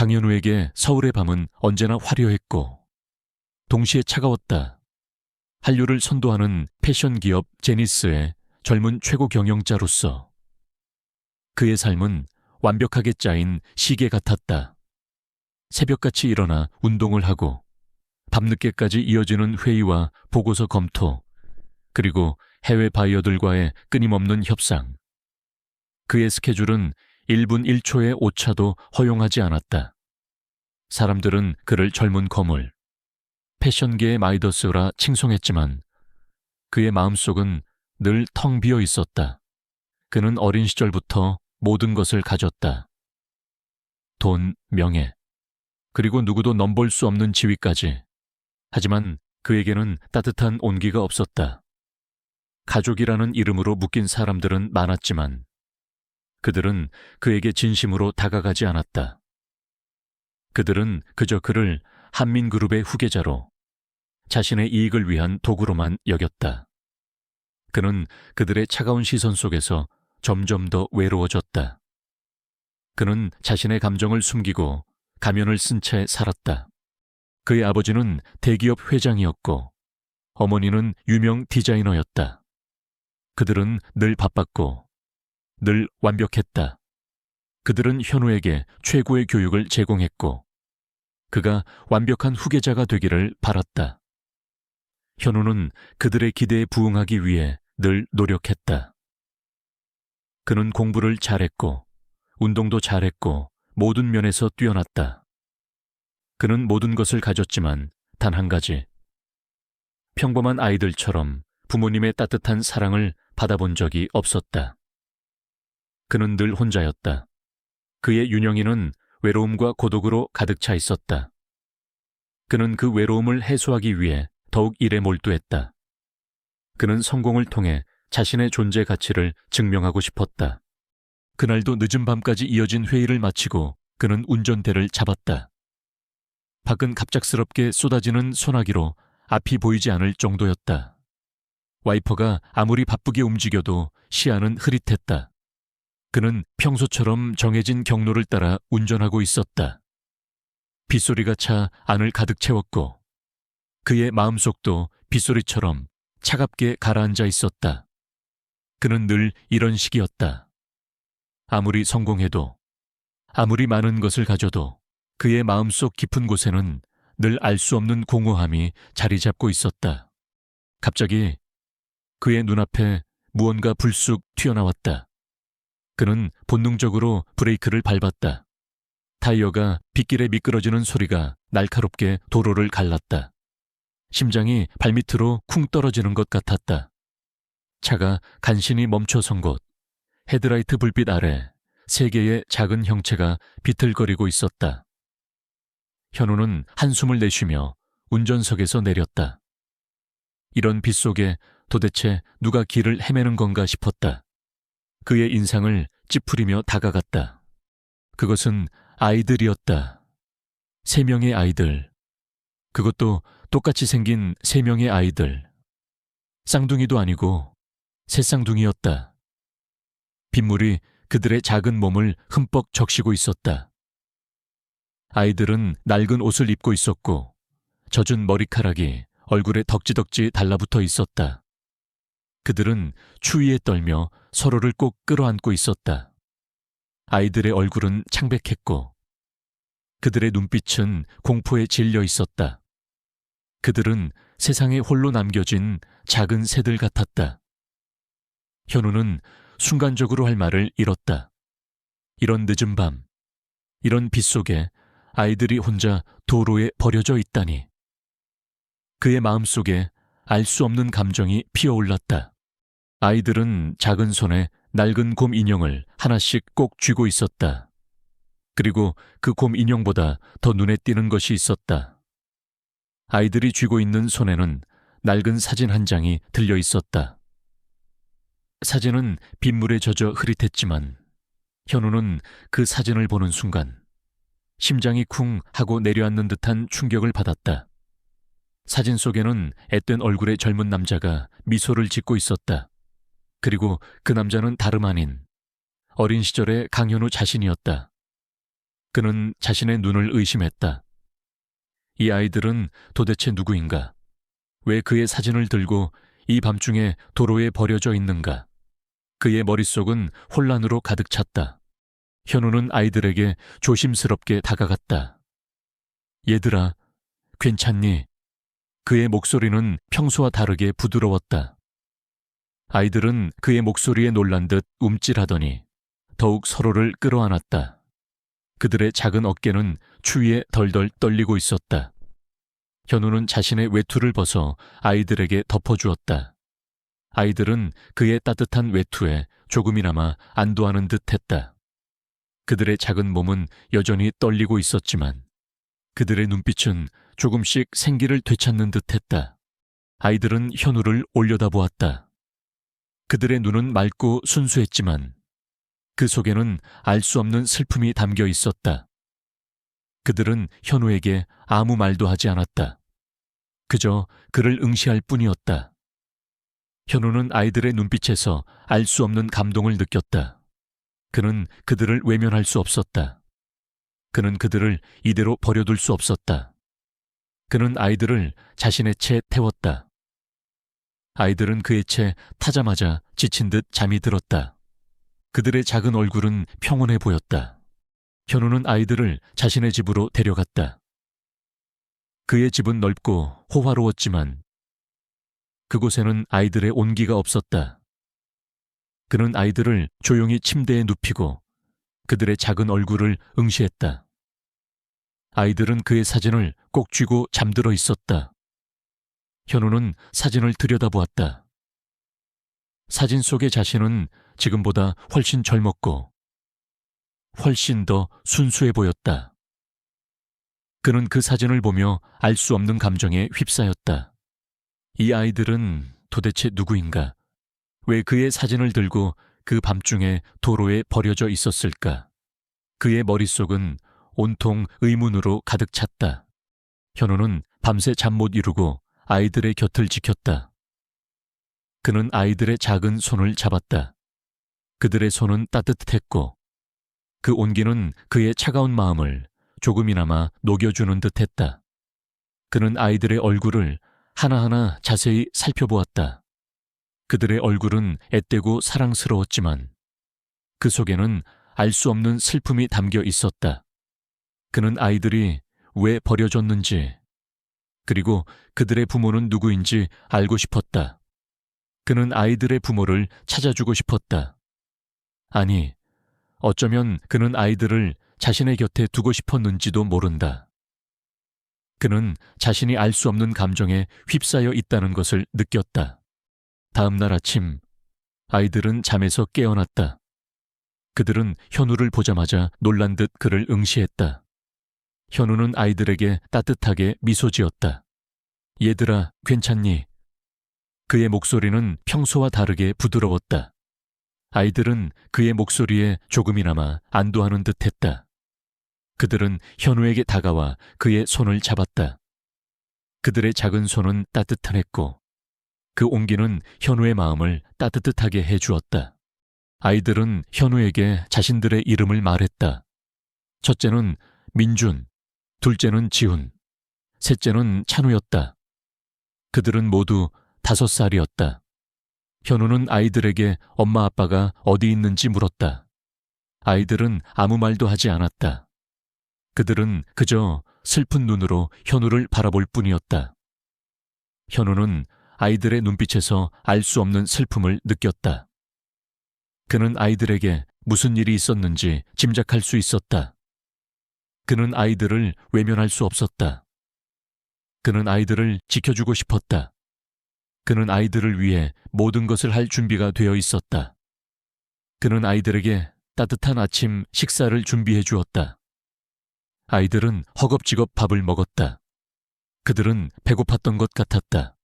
강현우에게 서울의 밤은 언제나 화려했고 동시에 차가웠다. 한류를 선도하는 패션 기업 제니스의 젊은 최고 경영자로서 그의 삶은 완벽하게 짜인 시계 같았다. 새벽같이 일어나 운동을 하고 밤늦게까지 이어지는 회의와 보고서 검토, 그리고 해외 바이어들과의 끊임없는 협상. 그의 스케줄은 1분 1초의 오차도 허용하지 않았다. 사람들은 그를 젊은 거물, 패션계의 마이더스라 칭송했지만 그의 마음속은 늘 텅 비어 있었다. 그는 어린 시절부터 모든 것을 가졌다. 돈, 명예, 그리고 누구도 넘볼 수 없는 지위까지. 하지만 그에게는 따뜻한 온기가 없었다. 가족이라는 이름으로 묶인 사람들은 많았지만 그들은 그에게 진심으로 다가가지 않았다. 그들은 그저 그를 한민그룹의 후계자로 자신의 이익을 위한 도구로만 여겼다. 그는 그들의 차가운 시선 속에서 점점 더 외로워졌다. 그는 자신의 감정을 숨기고 가면을 쓴 채 살았다. 그의 아버지는 대기업 회장이었고 어머니는 유명 디자이너였다. 그들은 늘 바빴고 늘 완벽했다. 그들은 현우에게 최고의 교육을 제공했고 그가 완벽한 후계자가 되기를 바랐다. 현우는 그들의 기대에 부응하기 위해 늘 노력했다. 그는 공부를 잘했고 운동도 잘했고 모든 면에서 뛰어났다. 그는 모든 것을 가졌지만 단 한 가지, 평범한 아이들처럼 부모님의 따뜻한 사랑을 받아본 적이 없었다. 그는 늘 혼자였다. 그의 윤영이는 외로움과 고독으로 가득 차 있었다. 그는 그 외로움을 해소하기 위해 더욱 일에 몰두했다. 그는 성공을 통해 자신의 존재 가치를 증명하고 싶었다. 그날도 늦은 밤까지 이어진 회의를 마치고 그는 운전대를 잡았다. 밖은 갑작스럽게 쏟아지는 소나기로 앞이 보이지 않을 정도였다. 와이퍼가 아무리 바쁘게 움직여도 시야는 흐릿했다. 그는 평소처럼 정해진 경로를 따라 운전하고 있었다. 빗소리가 차 안을 가득 채웠고 그의 마음속도 빗소리처럼 차갑게 가라앉아 있었다. 그는 늘 이런 식이었다. 아무리 성공해도, 아무리 많은 것을 가져도 그의 마음속 깊은 곳에는 늘 알 수 없는 공허함이 자리 잡고 있었다. 갑자기 그의 눈앞에 무언가 불쑥 튀어나왔다. 그는 본능적으로 브레이크를 밟았다. 타이어가 빗길에 미끄러지는 소리가 날카롭게 도로를 갈랐다. 심장이 발밑으로 쿵 떨어지는 것 같았다. 차가 간신히 멈춰선 곳, 헤드라이트 불빛 아래 세 개의 작은 형체가 비틀거리고 있었다. 현우는 한숨을 내쉬며 운전석에서 내렸다. 이런 빛 속에 도대체 누가 길을 헤매는 건가 싶었다. 그의 인상을 찌푸리며 다가갔다. 그것은 아이들이었다. 3명의 아이들. 그것도 똑같이 생긴 3명의 아이들. 쌍둥이도 아니고 새쌍둥이였다. 빗물이 그들의 작은 몸을 흠뻑 적시고 있었다. 아이들은 낡은 옷을 입고 있었고 젖은 머리카락이 얼굴에 덕지덕지 달라붙어 있었다. 그들은 추위에 떨며 서로를 꼭 끌어안고 있었다. 아이들의 얼굴은 창백했고 그들의 눈빛은 공포에 질려 있었다. 그들은 세상에 홀로 남겨진 작은 새들 같았다. 현우는 순간적으로 할 말을 잃었다. 이런 늦은 밤, 이런 빛 속에 아이들이 혼자 도로에 버려져 있다니. 그의 마음속에 알 수 없는 감정이 피어올랐다. 아이들은 작은 손에 낡은 곰 인형을 하나씩 꼭 쥐고 있었다. 그리고 그 곰 인형보다 더 눈에 띄는 것이 있었다. 아이들이 쥐고 있는 손에는 낡은 사진 한 장이 들려 있었다. 사진은 빗물에 젖어 흐릿했지만 현우는 그 사진을 보는 순간 심장이 쿵 하고 내려앉는 듯한 충격을 받았다. 사진 속에는 앳된 얼굴의 젊은 남자가 미소를 짓고 있었다. 그리고 그 남자는 다름 아닌 어린 시절의 강현우 자신이었다. 그는 자신의 눈을 의심했다. 이 아이들은 도대체 누구인가? 왜 그의 사진을 들고 이 밤중에 도로에 버려져 있는가? 그의 머릿속은 혼란으로 가득 찼다. 현우는 아이들에게 조심스럽게 다가갔다. 얘들아, 괜찮니? 그의 목소리는 평소와 다르게 부드러웠다. 아이들은 그의 목소리에 놀란 듯 움찔하더니 더욱 서로를 끌어안았다. 그들의 작은 어깨는 추위에 덜덜 떨리고 있었다. 현우는 자신의 외투를 벗어 아이들에게 덮어주었다. 아이들은 그의 따뜻한 외투에 조금이나마 안도하는 듯했다. 그들의 작은 몸은 여전히 떨리고 있었지만 그들의 눈빛은 조금씩 생기를 되찾는 듯했다. 아이들은 현우를 올려다보았다. 그들의 눈은 맑고 순수했지만 그 속에는 알 수 없는 슬픔이 담겨 있었다. 그들은 현우에게 아무 말도 하지 않았다. 그저 그를 응시할 뿐이었다. 현우는 아이들의 눈빛에서 알 수 없는 감동을 느꼈다. 그는 그들을 외면할 수 없었다. 그는 그들을 이대로 버려둘 수 없었다. 그는 아이들을 자신의 채 태웠다. 아이들은 그의 채 타자마자 지친 듯 잠이 들었다. 그들의 작은 얼굴은 평온해 보였다. 현우는 아이들을 자신의 집으로 데려갔다. 그의 집은 넓고 호화로웠지만 그곳에는 아이들의 온기가 없었다. 그는 아이들을 조용히 침대에 눕히고 그들의 작은 얼굴을 응시했다. 아이들은 그의 사진을 꼭 쥐고 잠들어 있었다. 현우는 사진을 들여다보았다. 사진 속의 자신은 지금보다 훨씬 젊었고 훨씬 더 순수해 보였다. 그는 그 사진을 보며 알 수 없는 감정에 휩싸였다. 이 아이들은 도대체 누구인가? 왜 그의 사진을 들고 그 밤중에 도로에 버려져 있었을까? 그의 머릿속은 온통 의문으로 가득 찼다. 현우는 밤새 잠 못 이루고 아이들의 곁을 지켰다. 그는 아이들의 작은 손을 잡았다. 그들의 손은 따뜻했고 그 온기는 그의 차가운 마음을 조금이나마 녹여주는 듯했다. 그는 아이들의 얼굴을 하나하나 자세히 살펴보았다. 그들의 얼굴은 앳되고 사랑스러웠지만 그 속에는 알 수 없는 슬픔이 담겨 있었다. 그는 아이들이 왜 버려졌는지 그리고 그들의 부모는 누구인지 알고 싶었다. 그는 아이들의 부모를 찾아주고 싶었다. 아니, 어쩌면 그는 아이들을 자신의 곁에 두고 싶었는지도 모른다. 그는 자신이 알 수 없는 감정에 휩싸여 있다는 것을 느꼈다. 다음 날 아침, 아이들은 잠에서 깨어났다. 그들은 현우를 보자마자 놀란 듯 그를 응시했다. 현우는 아이들에게 따뜻하게 미소 지었다. 얘들아, 괜찮니? 그의 목소리는 평소와 다르게 부드러웠다. 아이들은 그의 목소리에 조금이나마 안도하는 듯했다. 그들은 현우에게 다가와 그의 손을 잡았다. 그들의 작은 손은 따뜻했고 그 온기는 현우의 마음을 따뜻하게 해주었다. 아이들은 현우에게 자신들의 이름을 말했다. 첫째는 민준, 둘째는 지훈, 셋째는 찬우였다. 그들은 모두 5살이었다. 현우는 아이들에게 엄마 아빠가 어디 있는지 물었다. 아이들은 아무 말도 하지 않았다. 그들은 그저 슬픈 눈으로 현우를 바라볼 뿐이었다. 현우는 아이들의 눈빛에서 알 수 없는 슬픔을 느꼈다. 그는 아이들에게 무슨 일이 있었는지 짐작할 수 있었다. 그는 아이들을 외면할 수 없었다. 그는 아이들을 지켜주고 싶었다. 그는 아이들을 위해 모든 것을 할 준비가 되어 있었다. 그는 아이들에게 따뜻한 아침 식사를 준비해 주었다. 아이들은 허겁지겁 밥을 먹었다. 그들은 배고팠던 것 같았다.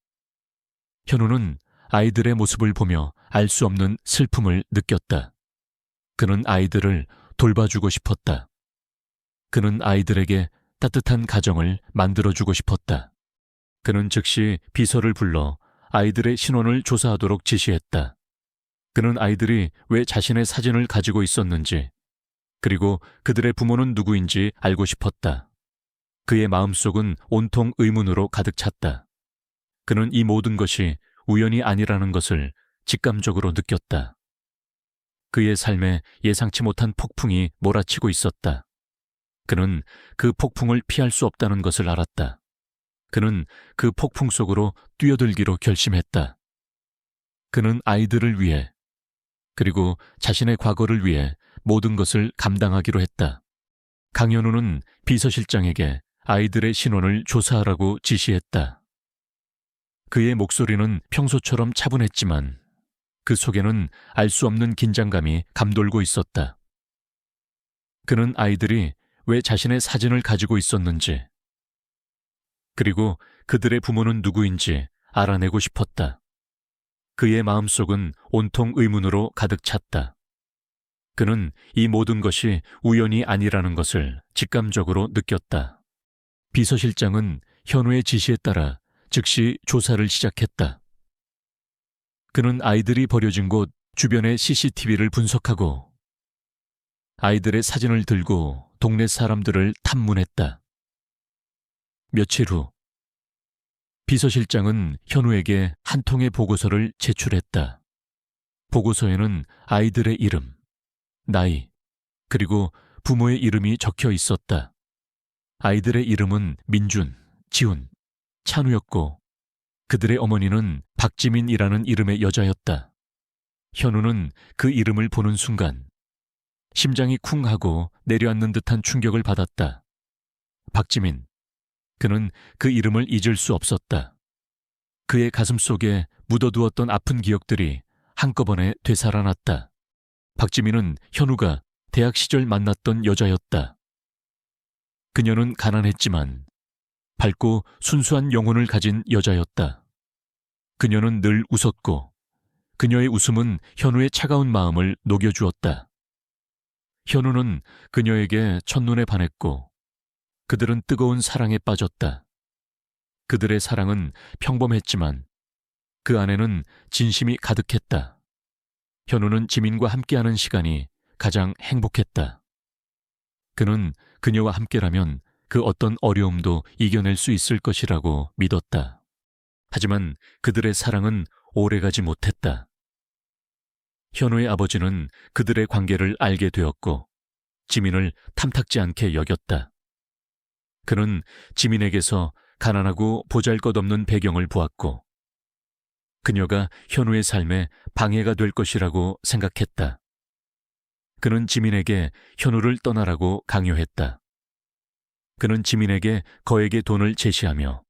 현우는 아이들의 모습을 보며 알 수 없는 슬픔을 느꼈다. 그는 아이들을 돌봐주고 싶었다. 그는 아이들에게 따뜻한 가정을 만들어주고 싶었다. 그는 즉시 비서를 불러 아이들의 신원을 조사하도록 지시했다. 그는 아이들이 왜 자신의 사진을 가지고 있었는지, 그리고 그들의 부모는 누구인지 알고 싶었다. 그의 마음속은 온통 의문으로 가득 찼다. 그는 이 모든 것이 우연이 아니라는 것을 직감적으로 느꼈다. 그의 삶에 예상치 못한 폭풍이 몰아치고 있었다. 그는 그 폭풍을 피할 수 없다는 것을 알았다. 그는 그 폭풍 속으로 뛰어들기로 결심했다. 그는 아이들을 위해, 그리고 자신의 과거를 위해 모든 것을 감당하기로 했다. 강현우는 비서실장에게 아이들의 신원을 조사하라고 지시했다. 그의 목소리는 평소처럼 차분했지만 그 속에는 알 수 없는 긴장감이 감돌고 있었다. 그는 아이들이 왜 자신의 사진을 가지고 있었는지, 그리고 그들의 부모는 누구인지 알아내고 싶었다. 그의 마음속은 온통 의문으로 가득 찼다. 그는 이 모든 것이 우연이 아니라는 것을 직감적으로 느꼈다. 비서실장은 현우의 지시에 따라 즉시 조사를 시작했다. 그는 아이들이 버려진 곳 주변의 CCTV를 분석하고 아이들의 사진을 들고 동네 사람들을 탐문했다. 며칠 후 비서실장은 현우에게 한 통의 보고서를 제출했다. 보고서에는 아이들의 이름, 나이, 그리고 부모의 이름이 적혀 있었다. 아이들의 이름은 민준, 지훈, 찬우였고 그들의 어머니는 박지민이라는 이름의 여자였다. 현우는 그 이름을 보는 순간 심장이 쿵 하고 내려앉는 듯한 충격을 받았다. 박지민. 그는 그 이름을 잊을 수 없었다. 그의 가슴 속에 묻어두었던 아픈 기억들이 한꺼번에 되살아났다. 박지민은 현우가 대학 시절 만났던 여자였다. 그녀는 가난했지만 밝고 순수한 영혼을 가진 여자였다. 그녀는 늘 웃었고 그녀의 웃음은 현우의 차가운 마음을 녹여주었다. 현우는 그녀에게 첫눈에 반했고 그들은 뜨거운 사랑에 빠졌다. 그들의 사랑은 평범했지만 그 안에는 진심이 가득했다. 현우는 지민과 함께하는 시간이 가장 행복했다. 그는 그녀와 함께라면 그 어떤 어려움도 이겨낼 수 있을 것이라고 믿었다. 하지만 그들의 사랑은 오래가지 못했다. 현우의 아버지는 그들의 관계를 알게 되었고 지민을 탐탁지 않게 여겼다. 그는 지민에게서 가난하고 보잘것없는 배경을 보았고 그녀가 현우의 삶에 방해가 될 것이라고 생각했다. 그는 지민에게 현우를 떠나라고 강요했다. 그는 지민에게 거액의 돈을 제시하며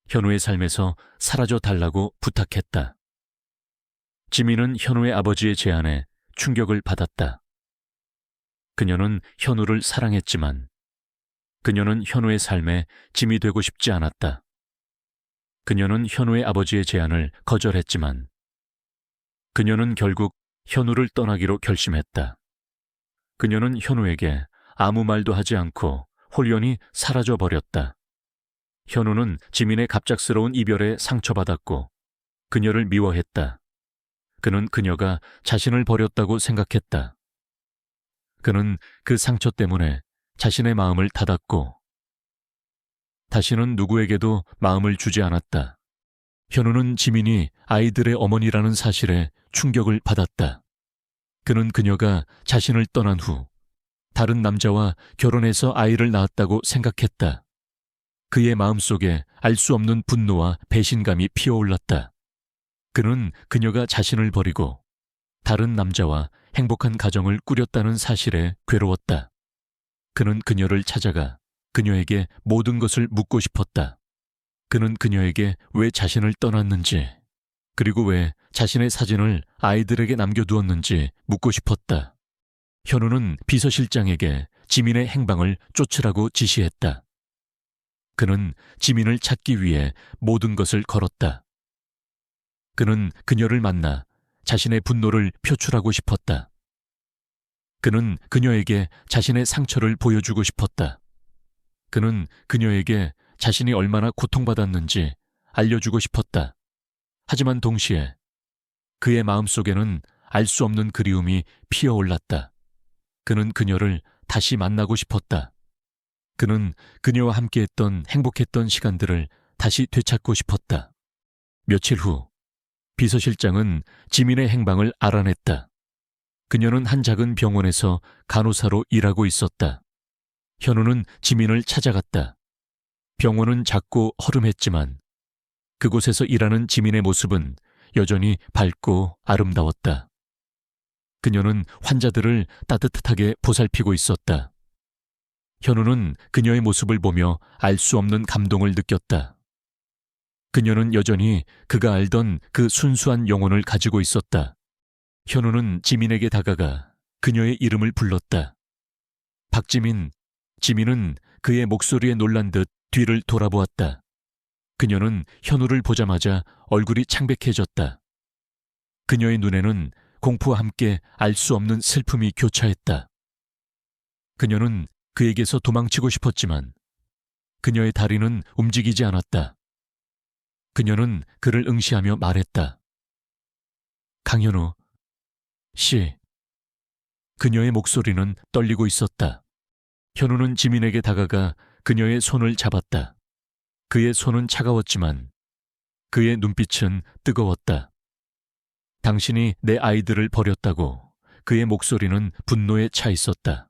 현우의 삶에서 사라져 달라고 부탁했다. 지민은 현우의 아버지의 제안에 충격을 받았다. 그녀는 현우를 사랑했지만 그녀는 현우의 삶에 짐이 되고 싶지 않았다. 그녀는 현우의 아버지의 제안을 거절했지만 그녀는 결국 현우를 떠나기로 결심했다. 그녀는 현우에게 아무 말도 하지 않고 홀연히 사라져 버렸다. 현우는 지민의 갑작스러운 이별에 상처받았고 그녀를 미워했다. 그는 그녀가 자신을 버렸다고 생각했다. 그는 그 상처 때문에 자신의 마음을 닫았고 다시는 누구에게도 마음을 주지 않았다. 현우는 지민이 아이들의 어머니라는 사실에 충격을 받았다. 그는 그녀가 자신을 떠난 후 다른 남자와 결혼해서 아이를 낳았다고 생각했다. 그의 마음속에 알 수 없는 분노와 배신감이 피어올랐다. 그는 그녀가 자신을 버리고 다른 남자와 행복한 가정을 꾸렸다는 사실에 괴로웠다. 그는 그녀를 찾아가 그녀에게 모든 것을 묻고 싶었다. 그는 그녀에게 왜 자신을 떠났는지, 그리고 왜 자신의 사진을 아이들에게 남겨두었는지 묻고 싶었다. 현우는 비서실장에게 지민의 행방을 쫓으라고 지시했다. 그는 지민을 찾기 위해 모든 것을 걸었다. 그는 그녀를 만나 자신의 분노를 표출하고 싶었다. 그는 그녀에게 자신의 상처를 보여주고 싶었다. 그는 그녀에게 자신이 얼마나 고통받았는지 알려주고 싶었다. 하지만 동시에 그의 마음속에는 알 수 없는 그리움이 피어올랐다. 그는 그녀를 다시 만나고 싶었다. 그는 그녀와 함께했던 행복했던 시간들을 다시 되찾고 싶었다. 며칠 후 비서실장은 지민의 행방을 알아냈다. 그녀는 한 작은 병원에서 간호사로 일하고 있었다. 현우는 지민을 찾아갔다. 병원은 작고 허름했지만 그곳에서 일하는 지민의 모습은 여전히 밝고 아름다웠다. 그녀는 환자들을 따뜻하게 보살피고 있었다. 현우는 그녀의 모습을 보며 알 수 없는 감동을 느꼈다. 그녀는 여전히 그가 알던 그 순수한 영혼을 가지고 있었다. 현우는 지민에게 다가가 그녀의 이름을 불렀다. 박지민. 지민은 그의 목소리에 놀란 듯 뒤를 돌아보았다. 그녀는 현우를 보자마자 얼굴이 창백해졌다. 그녀의 눈에는 공포와 함께 알 수 없는 슬픔이 교차했다. 그녀는 그에게서 도망치고 싶었지만 그녀의 다리는 움직이지 않았다. 그녀는 그를 응시하며 말했다. 강현우 씨. 그녀의 목소리는 떨리고 있었다. 현우는 지민에게 다가가 그녀의 손을 잡았다. 그의 손은 차가웠지만 그의 눈빛은 뜨거웠다. 당신이 내 아이들을 버렸다고. 그의 목소리는 분노에 차 있었다.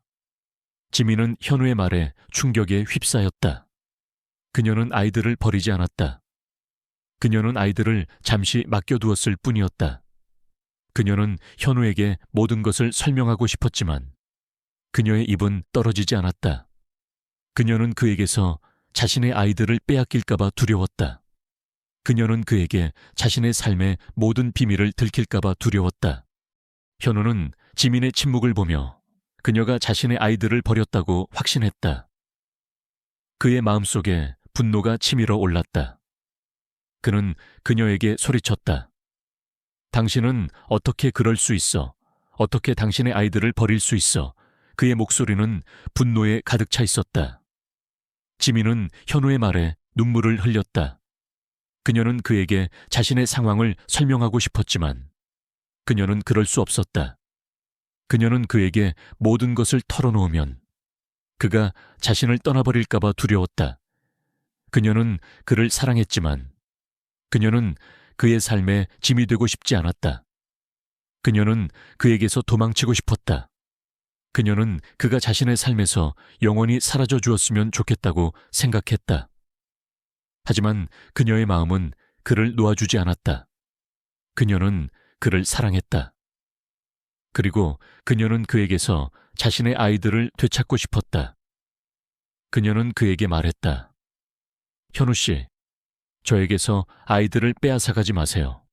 지민은 현우의 말에 충격에 휩싸였다. 그녀는 아이들을 버리지 않았다. 그녀는 아이들을 잠시 맡겨두었을 뿐이었다. 그녀는 현우에게 모든 것을 설명하고 싶었지만 그녀의 입은 떨어지지 않았다. 그녀는 그에게서 자신의 아이들을 빼앗길까봐 두려웠다. 그녀는 그에게 자신의 삶의 모든 비밀을 들킬까봐 두려웠다. 현우는 지민의 침묵을 보며 그녀가 자신의 아이들을 버렸다고 확신했다. 그의 마음속에 분노가 치밀어 올랐다. 그는 그녀에게 소리쳤다. 당신은 어떻게 그럴 수 있어? 어떻게 당신의 아이들을 버릴 수 있어? 그의 목소리는 분노에 가득 차 있었다. 지민은 현우의 말에 눈물을 흘렸다. 그녀는 그에게 자신의 상황을 설명하고 싶었지만 그녀는 그럴 수 없었다. 그녀는 그에게 모든 것을 털어놓으면 그가 자신을 떠나버릴까봐 두려웠다. 그녀는 그를 사랑했지만 그녀는 그의 삶에 짐이 되고 싶지 않았다. 그녀는 그에게서 도망치고 싶었다. 그녀는 그가 자신의 삶에서 영원히 사라져 주었으면 좋겠다고 생각했다. 하지만 그녀의 마음은 그를 놓아주지 않았다. 그녀는 그를 사랑했다. 그리고 그녀는 그에게서 자신의 아이들을 되찾고 싶었다. 그녀는 그에게 말했다. 현우 씨, 저에게서 아이들을 빼앗아가지 마세요.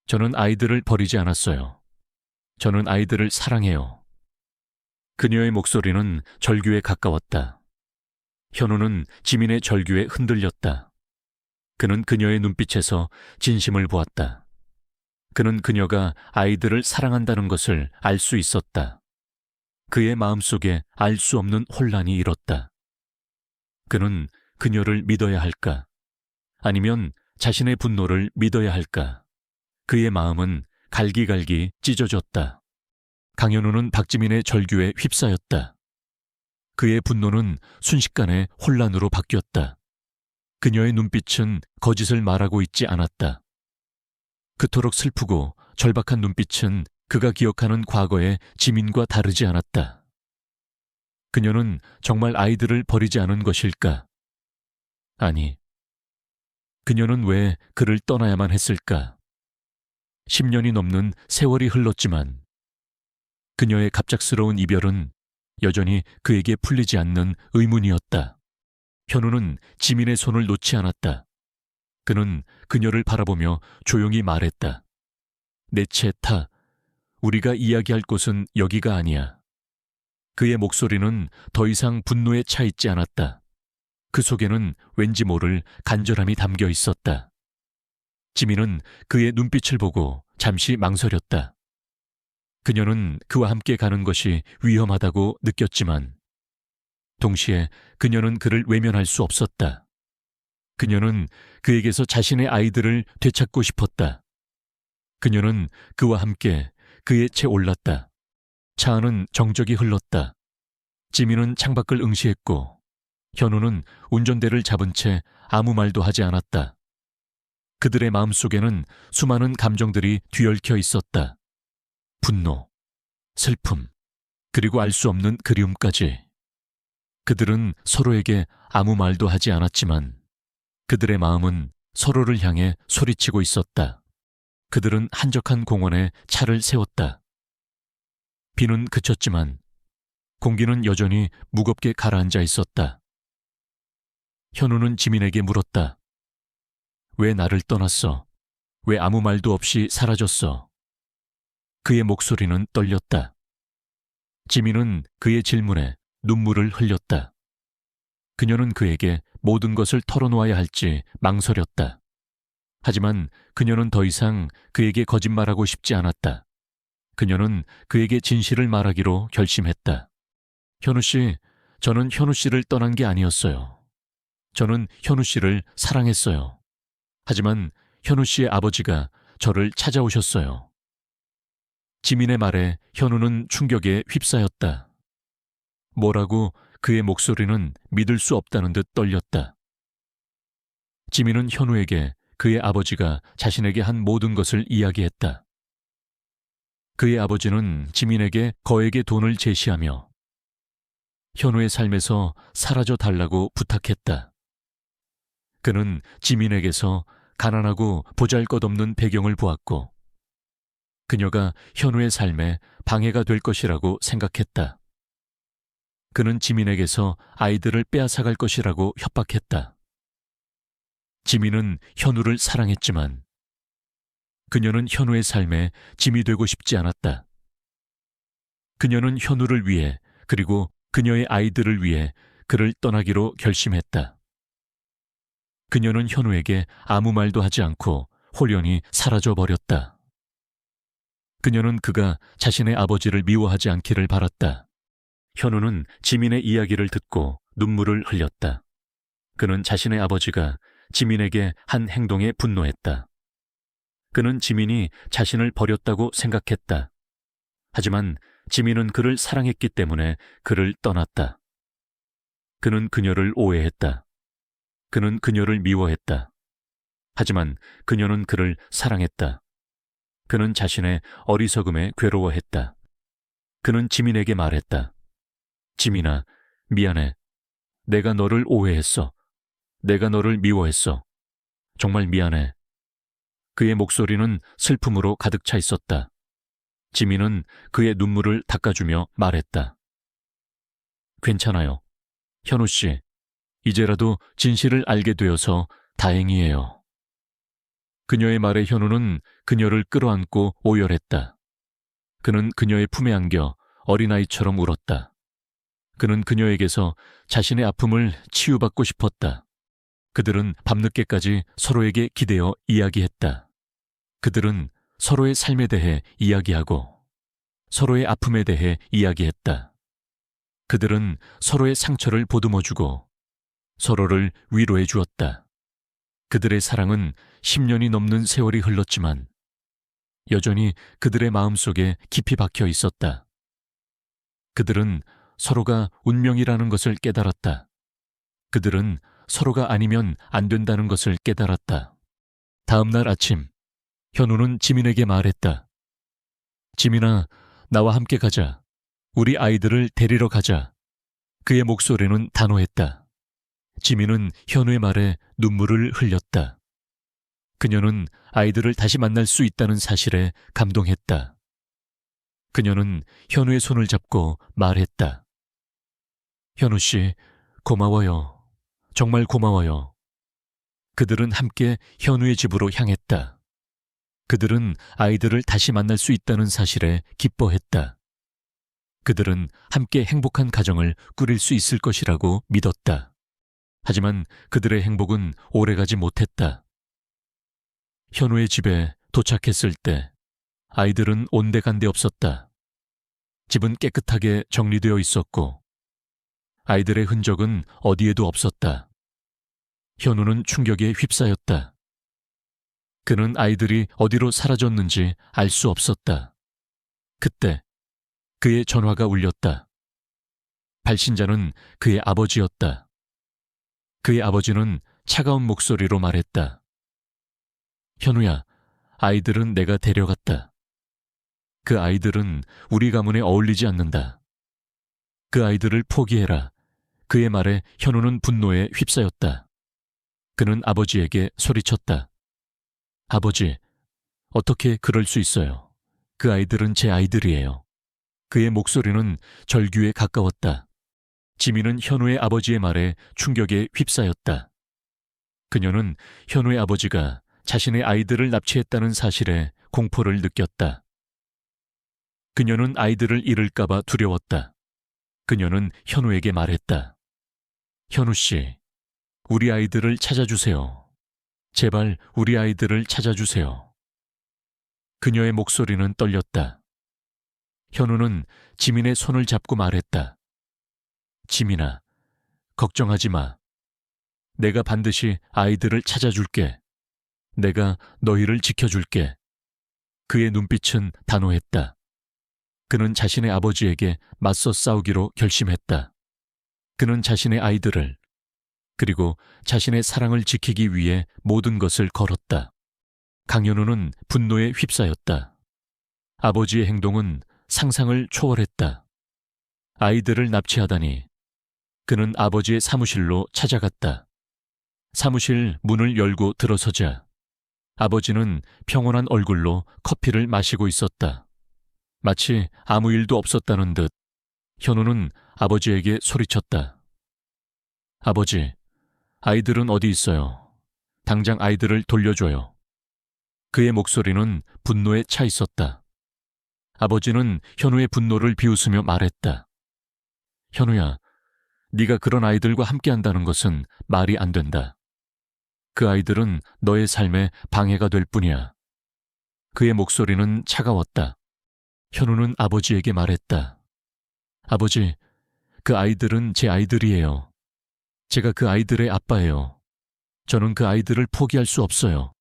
저는 아이들을 버리지 않았어요. 저는 아이들을 사랑해요. 그녀의 목소리는 절규에 가까웠다. 현우는 지민의 절규에 흔들렸다. 그는 그녀의 눈빛에서 진심을 보았다. 그는 그녀가 아이들을 사랑한다는 것을 알 수 있었다. 그의 마음속에 알 수 없는 혼란이 일었다. 그는 그녀를 믿어야 할까? 아니면 자신의 분노를 믿어야 할까? 그의 마음은 갈기갈기 찢어졌다. 강현우는 박지민의 절규에 휩싸였다. 그의 분노는 순식간에 혼란으로 바뀌었다. 그녀의 눈빛은 거짓을 말하고 있지 않았다. 그토록 슬프고 절박한 눈빛은 그가 기억하는 과거의 지민과 다르지 않았다. 그녀는 정말 아이들을 버리지 않은 것일까? 아니, 그녀는 왜 그를 떠나야만 했을까? 10년이 넘는 세월이 흘렀지만 그녀의 갑작스러운 이별은 여전히 그에게 풀리지 않는 의문이었다. 현우는 지민의 손을 놓지 않았다. 그는 그녀를 바라보며 조용히 말했다. 내채타, 우리가 이야기할 곳은 여기가 아니야. 그의 목소리는 더 이상 분노에 차 있지 않았다. 그 속에는 왠지 모를 간절함이 담겨 있었다. 지민은 그의 눈빛을 보고 잠시 망설였다. 그녀는 그와 함께 가는 것이 위험하다고 느꼈지만 동시에 그녀는 그를 외면할 수 없었다. 그녀는 그에게서 자신의 아이들을 되찾고 싶었다. 그녀는 그와 함께 그의 채 올랐다. 차 안은 정적이 흘렀다. 지민은 창밖을 응시했고 현우는 운전대를 잡은 채 아무 말도 하지 않았다. 그들의 마음속에는 수많은 감정들이 뒤얽혀 있었다. 분노, 슬픔, 그리고 알 수 없는 그리움까지. 그들은 서로에게 아무 말도 하지 않았지만 그들의 마음은 서로를 향해 소리치고 있었다. 그들은 한적한 공원에 차를 세웠다. 비는 그쳤지만 공기는 여전히 무겁게 가라앉아 있었다. 현우는 지민에게 물었다. 왜 나를 떠났어? 왜 아무 말도 없이 사라졌어? 그의 목소리는 떨렸다. 지민은 그의 질문에 눈물을 흘렸다. 그녀는 그에게 모든 것을 털어놓아야 할지 망설였다. 하지만 그녀는 더 이상 그에게 거짓말하고 싶지 않았다. 그녀는 그에게 진실을 말하기로 결심했다. 현우 씨, 저는 현우 씨를 떠난 게 아니었어요. 저는 현우 씨를 사랑했어요. 하지만 현우 씨의 아버지가 저를 찾아오셨어요. 지민의 말에 현우는 충격에 휩싸였다. 뭐라고? 그의 목소리는 믿을 수 없다는 듯 떨렸다. 지민은 현우에게 그의 아버지가 자신에게 한 모든 것을 이야기했다. 그의 아버지는 지민에게 거액의 돈을 제시하며 현우의 삶에서 사라져 달라고 부탁했다. 그는 지민에게서 가난하고 보잘것없는 배경을 보았고 그녀가 현우의 삶에 방해가 될 것이라고 생각했다. 그는 지민에게서 아이들을 빼앗아갈 것이라고 협박했다. 지민은 현우를 사랑했지만 그녀는 현우의 삶에 짐이 되고 싶지 않았다. 그녀는 현우를 위해 그리고 그녀의 아이들을 위해 그를 떠나기로 결심했다. 그녀는 현우에게 아무 말도 하지 않고 홀연히 사라져 버렸다. 그녀는 그가 자신의 아버지를 미워하지 않기를 바랐다. 현우는 지민의 이야기를 듣고 눈물을 흘렸다. 그는 자신의 아버지가 지민에게 한 행동에 분노했다. 그는 지민이 자신을 버렸다고 생각했다. 하지만 지민은 그를 사랑했기 때문에 그를 떠났다. 그는 그녀를 오해했다. 그는 그녀를 미워했다. 하지만 그녀는 그를 사랑했다. 그는 자신의 어리석음에 괴로워했다. 그는 지민에게 말했다. 지민아, 미안해. 내가 너를 오해했어. 내가 너를 미워했어. 정말 미안해. 그의 목소리는 슬픔으로 가득 차 있었다. 지민은 그의 눈물을 닦아주며 말했다. 괜찮아요. 현우 씨, 이제라도 진실을 알게 되어서 다행이에요. 그녀의 말에 현우는 그녀를 끌어안고 오열했다. 그는 그녀의 품에 안겨 어린아이처럼 울었다. 그는 그녀에게서 자신의 아픔을 치유받고 싶었다. 그들은 밤늦게까지 서로에게 기대어 이야기했다. 그들은 서로의 삶에 대해 이야기하고 서로의 아픔에 대해 이야기했다. 그들은 서로의 상처를 보듬어주고 서로를 위로해 주었다. 그들의 사랑은 10년이 넘는 세월이 흘렀지만 여전히 그들의 마음속에 깊이 박혀 있었다. 그들은 서로가 운명이라는 것을 깨달았다. 그들은 서로가 아니면 안 된다는 것을 깨달았다. 다음 날 아침, 현우는 지민에게 말했다. 지민아, 나와 함께 가자. 우리 아이들을 데리러 가자. 그의 목소리는 단호했다. 지민은 현우의 말에 눈물을 흘렸다. 그녀는 아이들을 다시 만날 수 있다는 사실에 감동했다. 그녀는 현우의 손을 잡고 말했다. 현우 씨, 고마워요. 정말 고마워요. 그들은 함께 현우의 집으로 향했다. 그들은 아이들을 다시 만날 수 있다는 사실에 기뻐했다. 그들은 함께 행복한 가정을 꾸릴 수 있을 것이라고 믿었다. 하지만 그들의 행복은 오래가지 못했다. 현우의 집에 도착했을 때 아이들은 온데간데 없었다. 집은 깨끗하게 정리되어 있었고 아이들의 흔적은 어디에도 없었다. 현우는 충격에 휩싸였다. 그는 아이들이 어디로 사라졌는지 알 수 없었다. 그때 그의 전화가 울렸다. 발신자는 그의 아버지였다. 그의 아버지는 차가운 목소리로 말했다. 현우야, 아이들은 내가 데려갔다. 그 아이들은 우리 가문에 어울리지 않는다. 그 아이들을 포기해라. 그의 말에 현우는 분노에 휩싸였다. 그는 아버지에게 소리쳤다. 아버지, 어떻게 그럴 수 있어요? 그 아이들은 제 아이들이에요. 그의 목소리는 절규에 가까웠다. 지민은 현우의 아버지의 말에 충격에 휩싸였다. 그녀는 현우의 아버지가 자신의 아이들을 납치했다는 사실에 공포를 느꼈다. 그녀는 아이들을 잃을까봐 두려웠다. 그녀는 현우에게 말했다. 현우 씨, 우리 아이들을 찾아주세요. 제발 우리 아이들을 찾아주세요. 그녀의 목소리는 떨렸다. 현우는 지민의 손을 잡고 말했다. 지민아, 걱정하지 마. 내가 반드시 아이들을 찾아줄게. 내가 너희를 지켜줄게. 그의 눈빛은 단호했다. 그는 자신의 아버지에게 맞서 싸우기로 결심했다. 그는 자신의 아이들을, 그리고 자신의 사랑을 지키기 위해 모든 것을 걸었다. 강현우는 분노에 휩싸였다. 아버지의 행동은 상상을 초월했다. 아이들을 납치하다니. 그는 아버지의 사무실로 찾아갔다. 사무실 문을 열고 들어서자 아버지는 평온한 얼굴로 커피를 마시고 있었다. 마치 아무 일도 없었다는 듯 현우는 아버지에게 소리쳤다. 아버지, 아이들은 어디 있어요? 당장 아이들을 돌려줘요. 그의 목소리는 분노에 차 있었다. 아버지는 현우의 분노를 비웃으며 말했다. 현우야, 네가 그런 아이들과 함께한다는 것은 말이 안 된다. 그 아이들은 너의 삶에 방해가 될 뿐이야. 그의 목소리는 차가웠다. 현우는 아버지에게 말했다. 아버지, 그 아이들은 제 아이들이에요. 제가 그 아이들의 아빠예요. 저는 그 아이들을 포기할 수 없어요.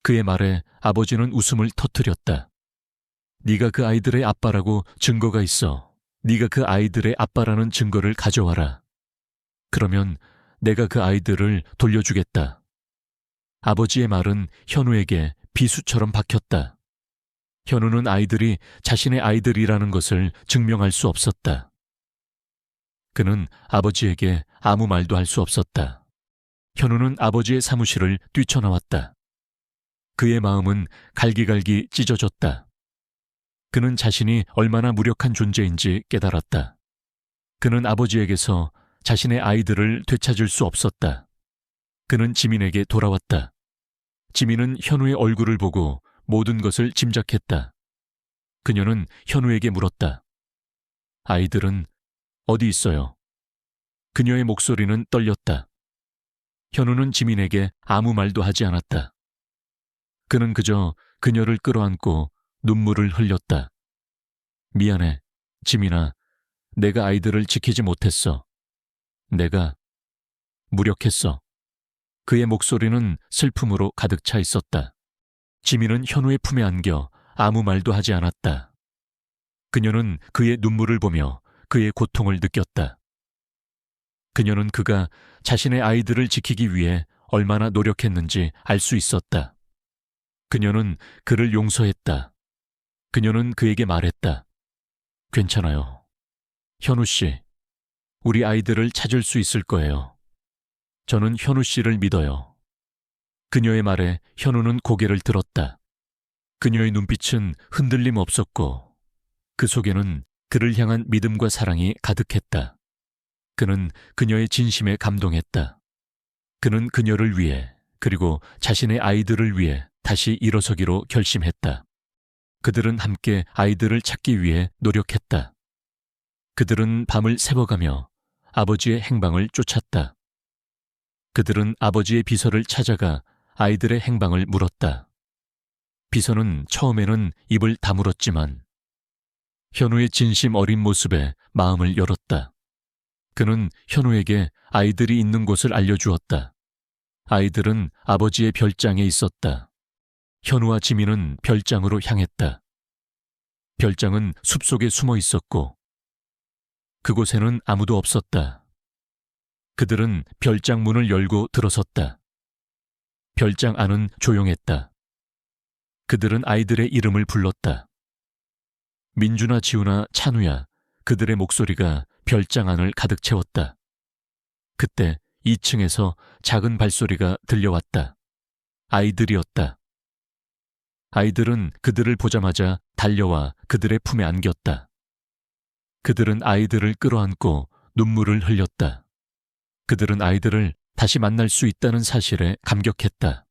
그의 말에 아버지는 웃음을 터뜨렸다. 네가 그 아이들의 아빠라고 증거가 있어. 네가 그 아이들의 아빠라는 증거를 가져와라. 그러면 내가 그 아이들을 돌려주겠다. 아버지의 말은 현우에게 비수처럼 박혔다. 현우는 아이들이 자신의 아이들이라는 것을 증명할 수 없었다. 그는 아버지에게 아무 말도 할 수 없었다. 현우는 아버지의 사무실을 뛰쳐나왔다. 그의 마음은 갈기갈기 찢어졌다. 그는 자신이 얼마나 무력한 존재인지 깨달았다. 그는 아버지에게서 자신의 아이들을 되찾을 수 없었다. 그는 지민에게 돌아왔다. 지민은 현우의 얼굴을 보고 모든 것을 짐작했다. 그녀는 현우에게 물었다. 아이들은 어디 있어요? 그녀의 목소리는 떨렸다. 현우는 지민에게 아무 말도 하지 않았다. 그는 그저 그녀를 끌어안고 눈물을 흘렸다. 미안해, 지민아. 내가 아이들을 지키지 못했어. 내가 무력했어. 그의 목소리는 슬픔으로 가득 차 있었다. 지민은 현우의 품에 안겨 아무 말도 하지 않았다. 그녀는 그의 눈물을 보며 그의 고통을 느꼈다. 그녀는 그가 자신의 아이들을 지키기 위해 얼마나 노력했는지 알 수 있었다. 그녀는 그를 용서했다. 그녀는 그에게 말했다. 괜찮아요. 현우 씨, 우리 아이들을 찾을 수 있을 거예요. 저는 현우 씨를 믿어요. 그녀의 말에 현우는 고개를 들었다. 그녀의 눈빛은 흔들림 없었고 그 속에는 그를 향한 믿음과 사랑이 가득했다. 그는 그녀의 진심에 감동했다. 그는 그녀를 위해 그리고 자신의 아이들을 위해 다시 일어서기로 결심했다. 그들은 함께 아이들을 찾기 위해 노력했다. 그들은 밤을 새워가며 아버지의 행방을 쫓았다. 그들은 아버지의 비서를 찾아가 아이들의 행방을 물었다. 비서는 처음에는 입을 다물었지만 현우의 진심 어린 모습에 마음을 열었다. 그는 현우에게 아이들이 있는 곳을 알려주었다. 아이들은 아버지의 별장에 있었다. 현우와 지민은 별장으로 향했다. 별장은 숲속에 숨어 있었고 그곳에는 아무도 없었다. 그들은 별장 문을 열고 들어섰다. 별장 안은 조용했다. 그들은 아이들의 이름을 불렀다. 민주나 지우나 찬우야, 그들의 목소리가 별장 안을 가득 채웠다. 그때 2층에서 작은 발소리가 들려왔다. 아이들이었다. 아이들은 그들을 보자마자 달려와 그들의 품에 안겼다. 그들은 아이들을 끌어안고 눈물을 흘렸다. 그들은 아이들을 다시 만날 수 있다는 사실에 감격했다.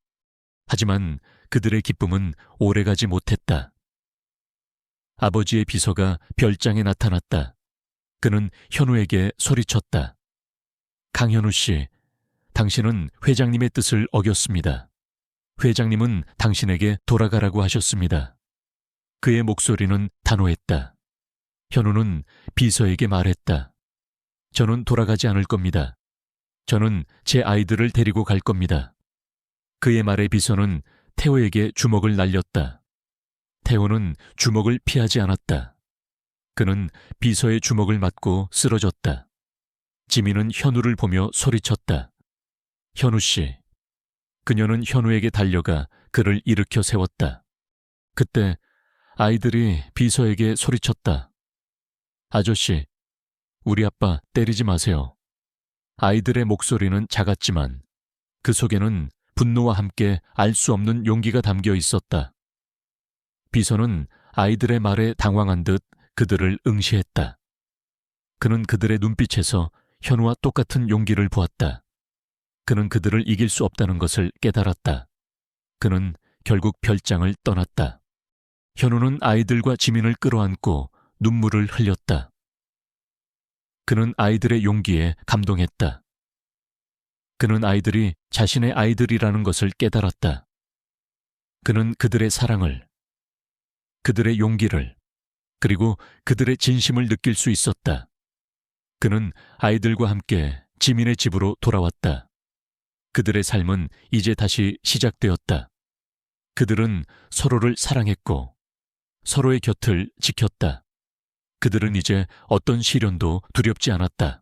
하지만 그들의 기쁨은 오래가지 못했다. 아버지의 비서가 별장에 나타났다. 그는 현우에게 소리쳤다. 강현우 씨, 당신은 회장님의 뜻을 어겼습니다. 회장님은 당신에게 돌아가라고 하셨습니다. 그의 목소리는 단호했다. 현우는 비서에게 말했다. 저는 돌아가지 않을 겁니다. 저는 제 아이들을 데리고 갈 겁니다. 그의 말에 비서는 태호에게 주먹을 날렸다. 태호는 주먹을 피하지 않았다. 그는 비서의 주먹을 맞고 쓰러졌다. 지민은 현우를 보며 소리쳤다. 현우 씨. 그녀는 현우에게 달려가 그를 일으켜 세웠다. 그때 아이들이 비서에게 소리쳤다. 아저씨, 우리 아빠 때리지 마세요. 아이들의 목소리는 작았지만 그 속에는 분노와 함께 알 수 없는 용기가 담겨 있었다. 비서는 아이들의 말에 당황한 듯 그들을 응시했다. 그는 그들의 눈빛에서 현우와 똑같은 용기를 보았다. 그는 그들을 이길 수 없다는 것을 깨달았다. 그는 결국 별장을 떠났다. 현우는 아이들과 지민을 끌어안고 눈물을 흘렸다. 그는 아이들의 용기에 감동했다. 그는 아이들이 자신의 아이들이라는 것을 깨달았다. 그는 그들의 사랑을, 그들의 용기를, 그리고 그들의 진심을 느낄 수 있었다. 그는 아이들과 함께 지민의 집으로 돌아왔다. 그들의 삶은 이제 다시 시작되었다. 그들은 서로를 사랑했고 서로의 곁을 지켰다. 그들은 이제 어떤 시련도 두렵지 않았다.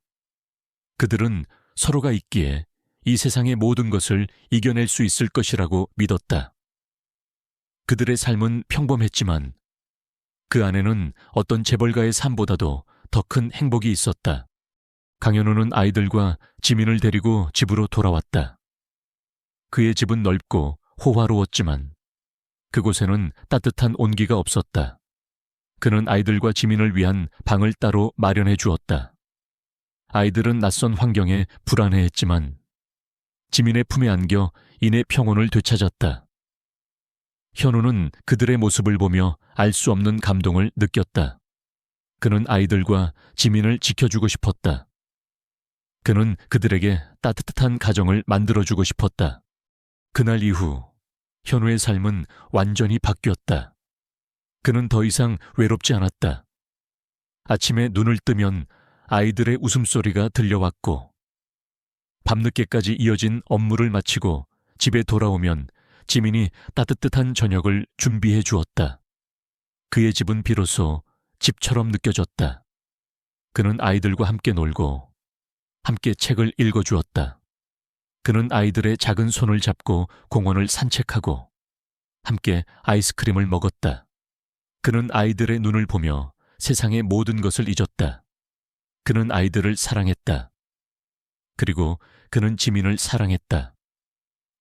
그들은 서로가 있기에 이 세상의 모든 것을 이겨낼 수 있을 것이라고 믿었다. 그들의 삶은 평범했지만 그 안에는 어떤 재벌가의 삶보다도 더 큰 행복이 있었다. 강현우는 아이들과 지민을 데리고 집으로 돌아왔다. 그의 집은 넓고 호화로웠지만 그곳에는 따뜻한 온기가 없었다. 그는 아이들과 지민을 위한 방을 따로 마련해 주었다. 아이들은 낯선 환경에 불안해했지만 지민의 품에 안겨 이내 평온을 되찾았다. 현우는 그들의 모습을 보며 알 수 없는 감동을 느꼈다. 그는 아이들과 지민을 지켜주고 싶었다. 그는 그들에게 따뜻한 가정을 만들어주고 싶었다. 그날 이후 현우의 삶은 완전히 바뀌었다. 그는 더 이상 외롭지 않았다. 아침에 눈을 뜨면 아이들의 웃음소리가 들려왔고 밤늦게까지 이어진 업무를 마치고 집에 돌아오면 지민이 따뜻한 저녁을 준비해 주었다. 그의 집은 비로소 집처럼 느껴졌다. 그는 아이들과 함께 놀고 함께 책을 읽어주었다. 그는 아이들의 작은 손을 잡고 공원을 산책하고 함께 아이스크림을 먹었다. 그는 아이들의 눈을 보며 세상의 모든 것을 잊었다. 그는 아이들을 사랑했다. 그리고 그는 지민을 사랑했다.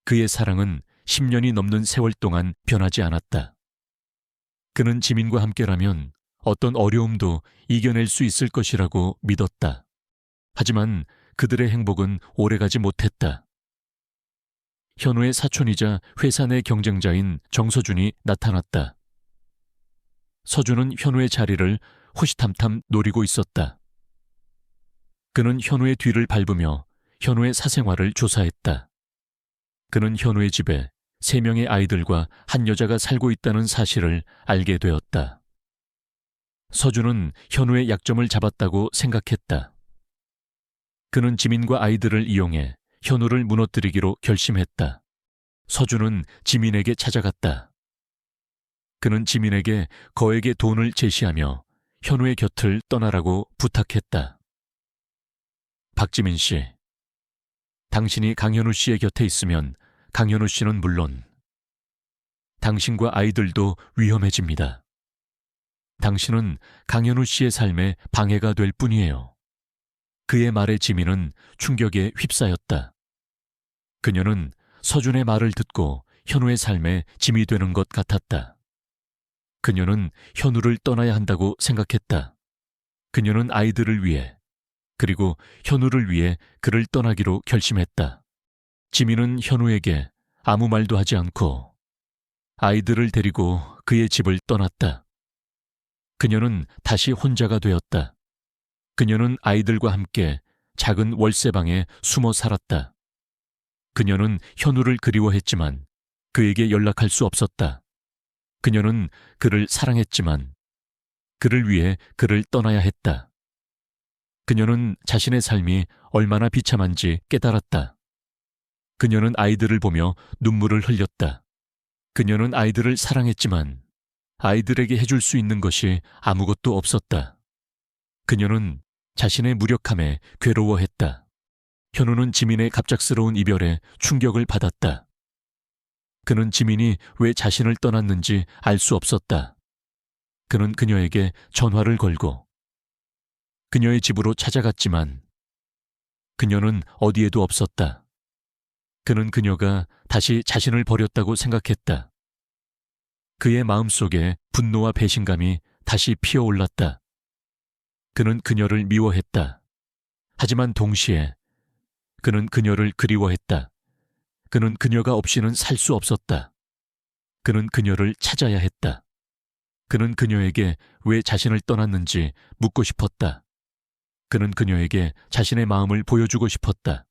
그의 사랑은 10년이 넘는 세월 동안 변하지 않았다. 그는 지민과 함께라면 어떤 어려움도 이겨낼 수 있을 것이라고 믿었다. 하지만 그들의 행복은 오래가지 못했다. 현우의 사촌이자 회사 내 경쟁자인 정서준이 나타났다. 서준은 현우의 자리를 호시탐탐 노리고 있었다. 그는 현우의 뒤를 밟으며 현우의 사생활을 조사했다. 그는 현우의 집에 3명의 아이들과 한 여자가 살고 있다는 사실을 알게 되었다. 서준은 현우의 약점을 잡았다고 생각했다. 그는 지민과 아이들을 이용해 현우를 무너뜨리기로 결심했다. 서준은 지민에게 찾아갔다. 그는 지민에게 거액의 돈을 제시하며 현우의 곁을 떠나라고 부탁했다. 박지민 씨, 당신이 강현우 씨의 곁에 있으면 강현우 씨는 물론 당신과 아이들도 위험해집니다. 당신은 강현우 씨의 삶에 방해가 될 뿐이에요. 그의 말에 지민은 충격에 휩싸였다. 그녀는 서준의 말을 듣고 현우의 삶에 짐이 되는 것 같았다. 그녀는 현우를 떠나야 한다고 생각했다. 그녀는 아이들을 위해, 그리고 현우를 위해 그를 떠나기로 결심했다. 지민은 현우에게 아무 말도 하지 않고 아이들을 데리고 그의 집을 떠났다. 그녀는 다시 혼자가 되었다. 그녀는 아이들과 함께 작은 월세방에 숨어 살았다. 그녀는 현우를 그리워했지만 그에게 연락할 수 없었다. 그녀는 그를 사랑했지만 그를 위해 그를 떠나야 했다. 그녀는 자신의 삶이 얼마나 비참한지 깨달았다. 그녀는 아이들을 보며 눈물을 흘렸다. 그녀는 아이들을 사랑했지만 아이들에게 해줄 수 있는 것이 아무것도 없었다. 그녀는 자신의 무력함에 괴로워했다. 현우는 지민의 갑작스러운 이별에 충격을 받았다. 그는 지민이 왜 자신을 떠났는지 알 수 없었다. 그는 그녀에게 전화를 걸고 그녀의 집으로 찾아갔지만 그녀는 어디에도 없었다. 그는 그녀가 다시 자신을 버렸다고 생각했다. 그의 마음속에 분노와 배신감이 다시 피어올랐다. 그는 그녀를 미워했다. 하지만 동시에 그는 그녀를 그리워했다. 그는 그녀가 없이는 살 수 없었다. 그는 그녀를 찾아야 했다. 그는 그녀에게 왜 자신을 떠났는지 묻고 싶었다. 그는 그녀에게 자신의 마음을 보여주고 싶었다.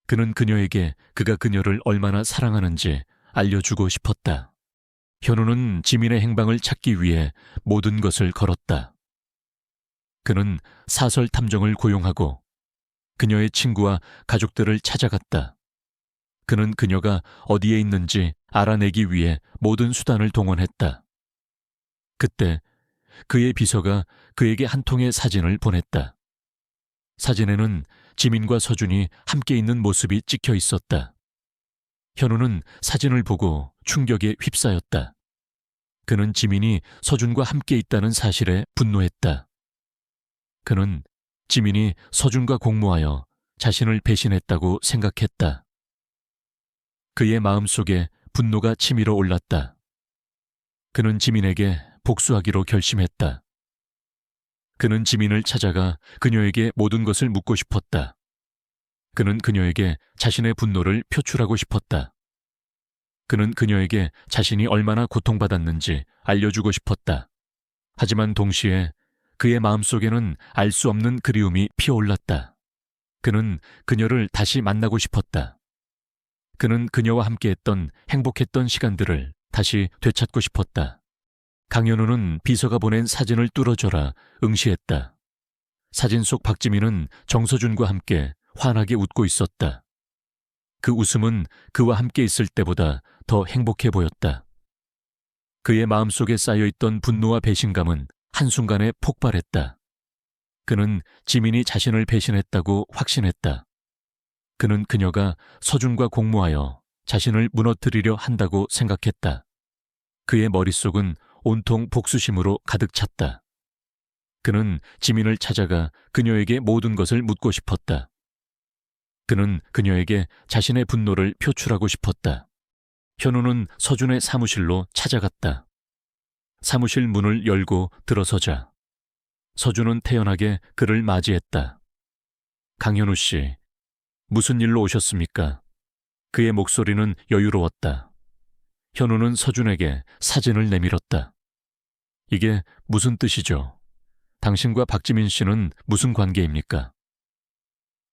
그는 그녀에게 그가 그녀를 얼마나 사랑하는지 알려주고 싶었다. 현우는 지민의 행방을 찾기 위해 모든 것을 걸었다. 그는 사설 탐정을 고용하고 그녀의 친구와 가족들을 찾아갔다. 그는 그녀가 어디에 있는지 알아내기 위해 모든 수단을 동원했다. 그때 그의 비서가 그에게 한 통의 사진을 보냈다. 사진에는 지민과 서준이 함께 있는 모습이 찍혀 있었다. 현우는 사진을 보고 충격에 휩싸였다. 그는 지민이 서준과 함께 있다는 사실에 분노했다. 그는 지민이 서준과 공모하여 자신을 배신했다고 생각했다. 그의 마음속에 분노가 치밀어 올랐다. 그는 지민에게 복수하기로 결심했다. 그는 지민을 찾아가 그녀에게 모든 것을 묻고 싶었다. 그는 그녀에게 자신의 분노를 표출하고 싶었다. 그는 그녀에게 자신이 얼마나 고통받았는지 알려주고 싶었다. 하지만 동시에 그의 마음속에는 알 수 없는 그리움이 피어올랐다. 그는 그녀를 다시 만나고 싶었다. 그는 그녀와 함께했던 행복했던 시간들을 다시 되찾고 싶었다. 강현우는 비서가 보낸 사진을 뚫어줘라 응시했다. 사진 속 박지민은 정서준과 함께 환하게 웃고 있었다. 그 웃음은 그와 함께 있을 때보다 더 행복해 보였다. 그의 마음속에 쌓여있던 분노와 배신감은 한순간에 폭발했다. 그는 지민이 자신을 배신했다고 확신했다. 그는 그녀가 서준과 공모하여 자신을 무너뜨리려 한다고 생각했다. 그의 머릿속은 온통 복수심으로 가득 찼다. 그는 지민을 찾아가 그녀에게 모든 것을 묻고 싶었다. 그는 그녀에게 자신의 분노를 표출하고 싶었다. 현우는 서준의 사무실로 찾아갔다. 사무실 문을 열고 들어서자 서준은 태연하게 그를 맞이했다. 강현우 씨, 무슨 일로 오셨습니까? 그의 목소리는 여유로웠다. 현우는 서준에게 사진을 내밀었다. 이게 무슨 뜻이죠? 당신과 박지민 씨는 무슨 관계입니까?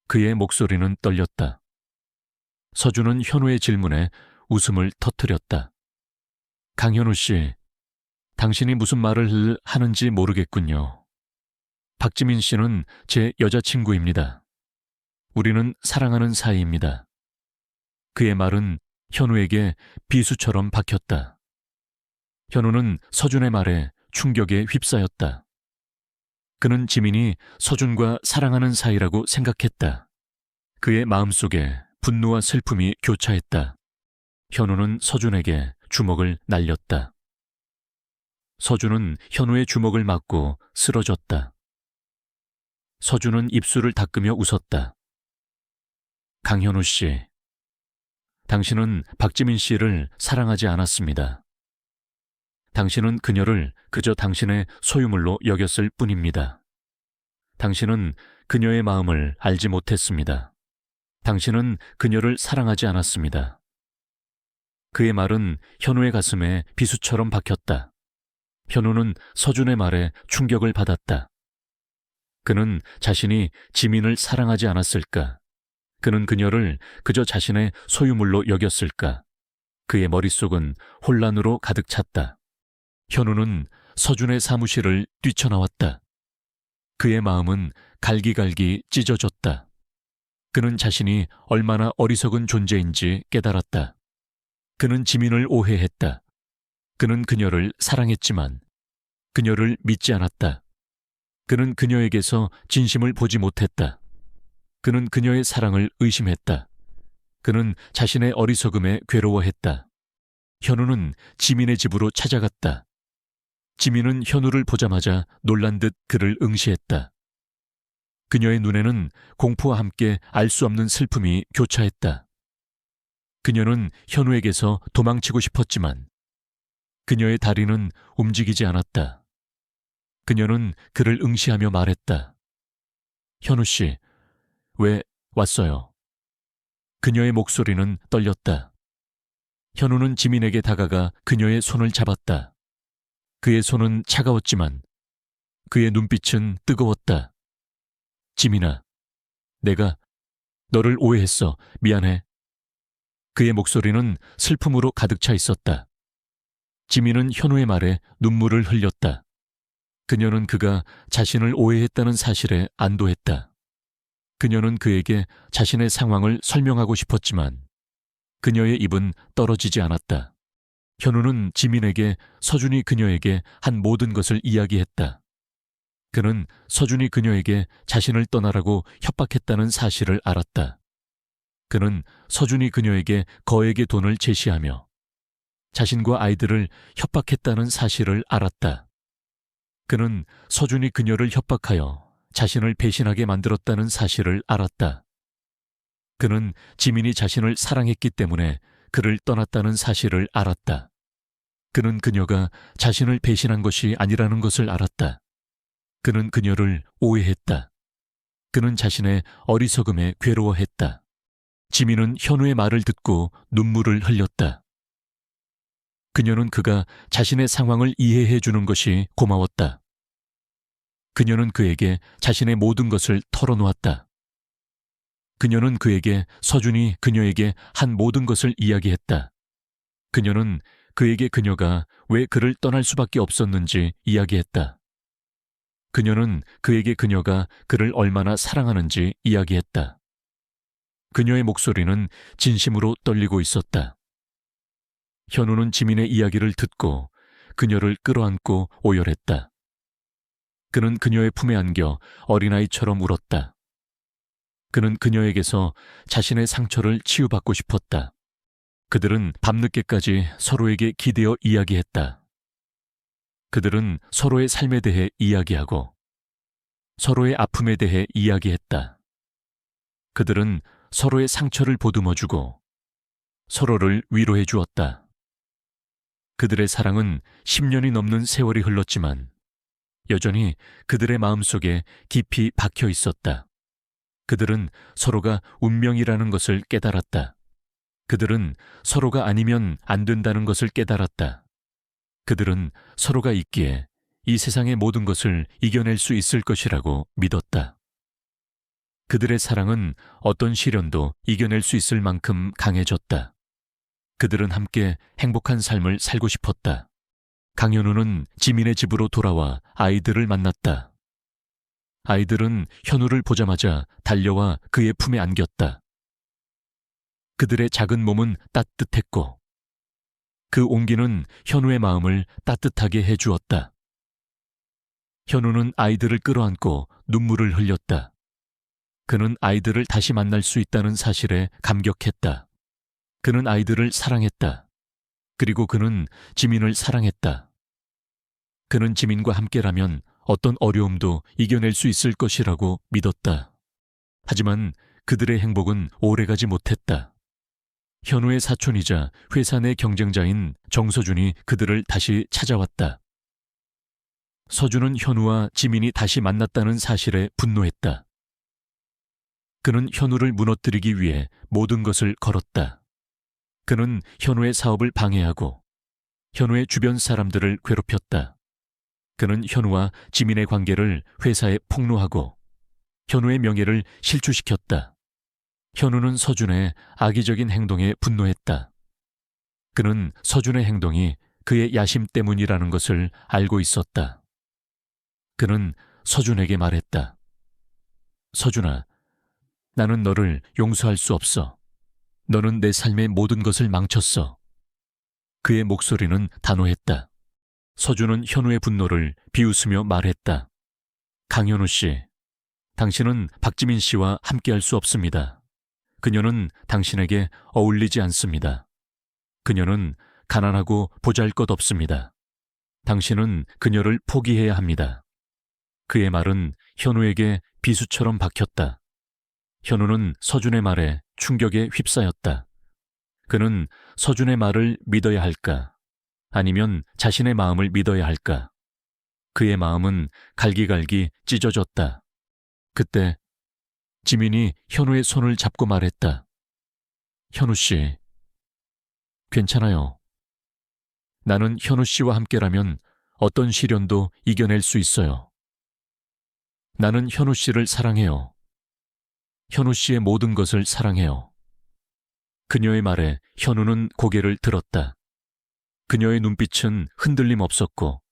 그의 목소리는 떨렸다. 서준은 현우의 질문에 웃음을 터뜨렸다. 강현우 씨, 당신이 무슨 말을 하는지 모르겠군요. 박지민 씨는 제 여자친구입니다. 우리는 사랑하는 사이입니다. 그의 말은 현우에게 비수처럼 박혔다. 현우는 서준의 말에 충격에 휩싸였다. 그는 지민이 서준과 사랑하는 사이라고 생각했다. 그의 마음속에 분노와 슬픔이 교차했다. 현우는 서준에게 주먹을 날렸다. 서준은 현우의 주먹을 맞고 쓰러졌다. 서준은 입술을 닦으며 웃었다. 강현우 씨, 당신은 박지민 씨를 사랑하지 않았습니다. 당신은 그녀를 그저 당신의 소유물로 여겼을 뿐입니다. 당신은 그녀의 마음을 알지 못했습니다. 당신은 그녀를 사랑하지 않았습니다. 그의 말은 현우의 가슴에 비수처럼 박혔다. 현우는 서준의 말에 충격을 받았다. 그는 자신이 지민을 사랑하지 않았을까? 그는 그녀를 그저 자신의 소유물로 여겼을까? 그의 머릿속은 혼란으로 가득 찼다. 현우는 서준의 사무실을 뛰쳐나왔다. 그의 마음은 갈기갈기 찢어졌다. 그는 자신이 얼마나 어리석은 존재인지 깨달았다. 그는 지민을 오해했다. 그는 그녀를 사랑했지만 그녀를 믿지 않았다. 그는 그녀에게서 진심을 보지 못했다. 그는 그녀의 사랑을 의심했다. 그는 자신의 어리석음에 괴로워했다. 현우는 지민의 집으로 찾아갔다. 지민은 현우를 보자마자 놀란 듯 그를 응시했다. 그녀의 눈에는 공포와 함께 알 수 없는 슬픔이 교차했다. 그녀는 현우에게서 도망치고 싶었지만 그녀의 다리는 움직이지 않았다. 그녀는 그를 응시하며 말했다. 현우 씨, 왜 왔어요? 그녀의 목소리는 떨렸다. 현우는 지민에게 다가가 그녀의 손을 잡았다. 그의 손은 차가웠지만 그의 눈빛은 뜨거웠다. 지민아, 내가 너를 오해했어. 미안해. 그의 목소리는 슬픔으로 가득 차 있었다. 지민은 현우의 말에 눈물을 흘렸다. 그녀는 그가 자신을 오해했다는 사실에 안도했다. 그녀는 그에게 자신의 상황을 설명하고 싶었지만 그녀의 입은 떨어지지 않았다. 현우는 지민에게 서준이 그녀에게 한 모든 것을 이야기했다. 그는 서준이 그녀에게 자신을 떠나라고 협박했다는 사실을 알았다. 그는 서준이 그녀에게 거액의 돈을 제시하며 자신과 아이들을 협박했다는 사실을 알았다. 그는 서준이 그녀를 협박하여 자신을 배신하게 만들었다는 사실을 알았다. 그는 지민이 자신을 사랑했기 때문에 그를 떠났다는 사실을 알았다. 그는 그녀가 자신을 배신한 것이 아니라는 것을 알았다. 그는 그녀를 오해했다. 그는 자신의 어리석음에 괴로워했다. 지민은 현우의 말을 듣고 눈물을 흘렸다. 그녀는 그가 자신의 상황을 이해해 주는 것이 고마웠다. 그녀는 그에게 자신의 모든 것을 털어놓았다. 그녀는 그에게 서준이 그녀에게 한 모든 것을 이야기했다. 그녀는 그에게 그녀가 왜 그를 떠날 수밖에 없었는지 이야기했다. 그녀는 그에게 그녀가 그를 얼마나 사랑하는지 이야기했다. 그녀의 목소리는 진심으로 떨리고 있었다. 현우는 지민의 이야기를 듣고 그녀를 끌어안고 오열했다. 그는 그녀의 품에 안겨 어린아이처럼 울었다. 그는 그녀에게서 자신의 상처를 치유받고 싶었다. 그들은 밤늦게까지 서로에게 기대어 이야기했다. 그들은 서로의 삶에 대해 이야기하고 서로의 아픔에 대해 이야기했다. 그들은 서로의 상처를 보듬어주고 서로를 위로해 주었다. 그들의 사랑은 10년이 넘는 세월이 흘렀지만 여전히 그들의 마음속에 깊이 박혀 있었다. 그들은 서로가 운명이라는 것을 깨달았다. 그들은 서로가 아니면 안 된다는 것을 깨달았다. 그들은 서로가 있기에 이 세상의 모든 것을 이겨낼 수 있을 것이라고 믿었다. 그들의 사랑은 어떤 시련도 이겨낼 수 있을 만큼 강해졌다. 그들은 함께 행복한 삶을 살고 싶었다. 강현우는 지민의 집으로 돌아와 아이들을 만났다. 아이들은 현우를 보자마자 달려와 그의 품에 안겼다. 그들의 작은 몸은 따뜻했고 그 온기는 현우의 마음을 따뜻하게 해주었다. 현우는 아이들을 끌어안고 눈물을 흘렸다. 그는 아이들을 다시 만날 수 있다는 사실에 감격했다. 그는 아이들을 사랑했다. 그리고 그는 지민을 사랑했다. 그는 지민과 함께라면 어떤 어려움도 이겨낼 수 있을 것이라고 믿었다. 하지만 그들의 행복은 오래가지 못했다. 현우의 사촌이자 회사 내 경쟁자인 정서준이 그들을 다시 찾아왔다. 서준은 현우와 지민이 다시 만났다는 사실에 분노했다. 그는 현우를 무너뜨리기 위해 모든 것을 걸었다. 그는 현우의 사업을 방해하고 현우의 주변 사람들을 괴롭혔다. 그는 현우와 지민의 관계를 회사에 폭로하고 현우의 명예를 실추시켰다. 현우는 서준의 악의적인 행동에 분노했다. 그는 서준의 행동이 그의 야심 때문이라는 것을 알고 있었다. 그는 서준에게 말했다. 서준아, 나는 너를 용서할 수 없어. 너는 내 삶의 모든 것을 망쳤어. 그의 목소리는 단호했다. 서준은 현우의 분노를 비웃으며 말했다. 강현우 씨, 당신은 박지민 씨와 함께할 수 없습니다. 그녀는 당신에게 어울리지 않습니다. 그녀는 가난하고 보잘것없습니다. 당신은 그녀를 포기해야 합니다. 그의 말은 현우에게 비수처럼 박혔다. 현우는 서준의 말에 충격에 휩싸였다. 그는 서준의 말을 믿어야 할까? 아니면 자신의 마음을 믿어야 할까? 그의 마음은 갈기갈기 찢어졌다. 그때 지민이 현우의 손을 잡고 말했다. 현우 씨, 괜찮아요. 나는 현우 씨와 함께라면 어떤 시련도 이겨낼 수 있어요. 나는 현우 씨를 사랑해요. 현우 씨의 모든 것을 사랑해요. 그녀의 말에 현우는 고개를 들었다. 그녀의 눈빛은 흔들림 없었고